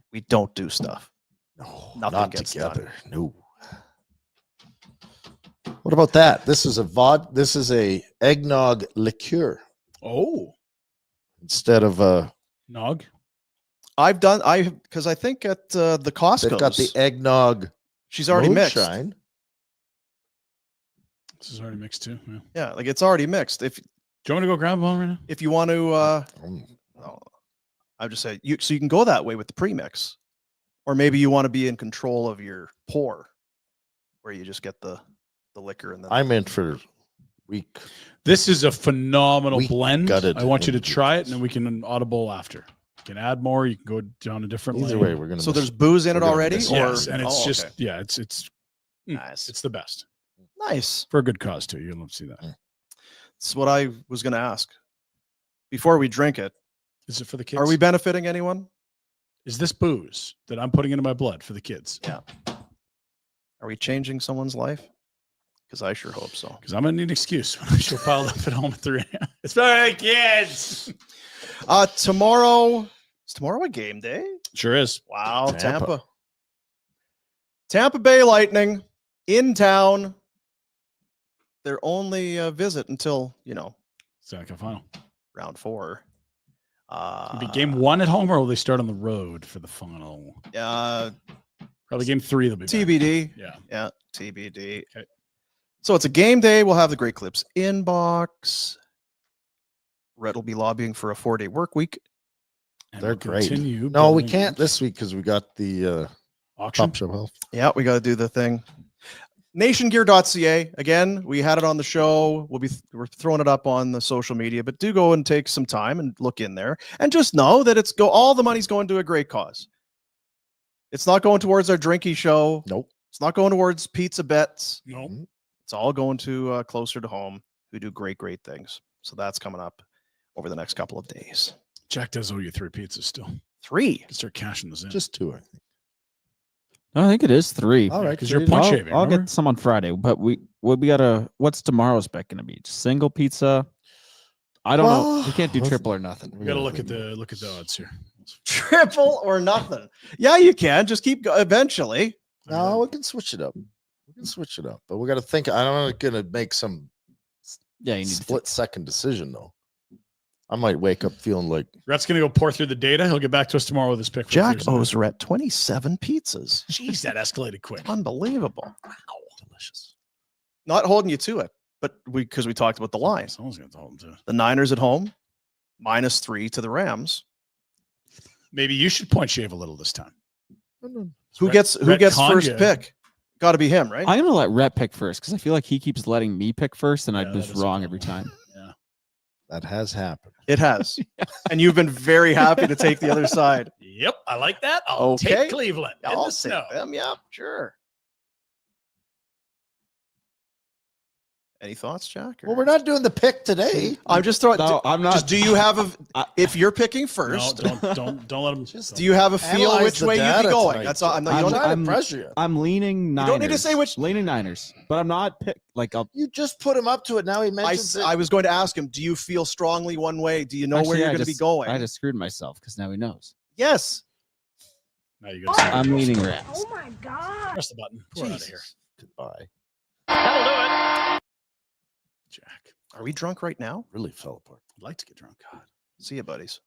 do stuff. No, Nothing not gets done. together. No. What about that? This is a eggnog liqueur Oh, instead of a Nog. Because I think at the Costco, They've got the eggnog. she's already mixed. moonshine. This is already mixed too. Yeah. Yeah, like it's already mixed. If Do you want me to go grab one right now? if you want to, I would just say you can go that way with the premix, or maybe you want to be in control of your pour, where you just get the liquor and then I meant for week. This is a phenomenal We blend. gutted I want you to it. try it, and then we can audible after. You can add more. You can go down a different Either lane. way, we're gonna. So miss- there's booze in it we're gonna already, miss or it. Yes, and it's just okay. yeah, it's Nice. it's the best Nice. for a good cause too. You'll love to see that. That's what I was going to ask. Before we drink it, Is it for the kids? are we benefiting anyone? Is this booze that I'm putting into my blood for the kids? Yeah. Are we changing someone's life? Because I sure hope so. Because I'm gonna need an excuse when I show piled up at home at 3 a.m. It's for the kids. Tomorrow is tomorrow a game day? Sure is. Wow, Tampa. Tampa Bay Lightning in town. Their only visit until Second final. round 4. It'll be game 1 at home, or will they start on the road for the final? Probably game 3. They'll be back. TBD. Yeah. TBD. Okay. So it's a game day. We'll have the Great Clips inbox. Rhett will be lobbying for a 4-day work week. And They're we'll great. continue No, we building can't this week because we got the auction. Top Shop Health. Yeah, we got to do the thing. Nationgear.ca. Again, we had it on the show. We're throwing it up on the social media, but do go and take some time and look in there and just know that all the money's going to a great cause. It's not going towards our Drinky Show. Nope. It's not going towards pizza bets. No. It's all going to closer to home, who do great, great things. So that's coming up over the next couple of days. Jack does owe you 3 pizzas still. 3. Can start cashing those in. Just 2, I think. No, I think it is 3. All right, because you're three. punch I'll, shaving. I'll remember? get some on Friday, but we gotta. What's tomorrow's bet gonna be? Single pizza? I don't know. Well, We can't do let's- triple or nothing. We got to look at the odds here. Triple or nothing. Yeah, you can. Just keep going. Eventually. No, we can switch it up. But we got to think. I'm not going to make some Yeah, you need to split-second decision though. I might wake up feeling like Rhett's going to go pour through the data. He'll get back to us tomorrow with his pick. For Jack Thursday. owes Rhett 27 pizzas. Jeez, that escalated quick. Unbelievable. Wow, delicious. Not holding you to it, but because we talked about the line. Someone's going to hold him to it. The Niners at home, -3 to the Rams. Maybe you should point shave a little this time. Who Rhett- gets Rhett first Kanye. pick? Got to be him, right? I'm gonna let Rhett pick first because I feel like he keeps letting me pick first, and Yeah, I'm that just is a wrong problem. every time. Yeah. that has happened. It has. And you've been very happy to take the other side. Yep, I like that. I'll Okay. take Cleveland in I'll the take snow. them. Yeah, sure. Any thoughts, Jack? or- Well, we're not doing the pick today. I'm just throwing. No, I'm not. Just do you have I- if you're picking No, first, don't let him. Just do you have a feel Analyze which the way you'd data be going? tonight, That's all. I'm not. I'm You don't, trying I'm- to pressure you. I'm leaning Niners. don't need to say which- Leaning Niners, but I'm not pick. Like I'll. You just put him up to it. Now he I, mentions it. I was going to ask him, do you feel strongly one way? Do you know where Actually, you're I going to be just- going? I just screwed myself because now he knows. Yes. Now you got to I'm leaning Rams. Oh my God. press the button. We're out of here. Jesus. Goodbye. Jack, Are we drunk right now? Really fell apart. I'd like to get drunk. God. See you, buddies.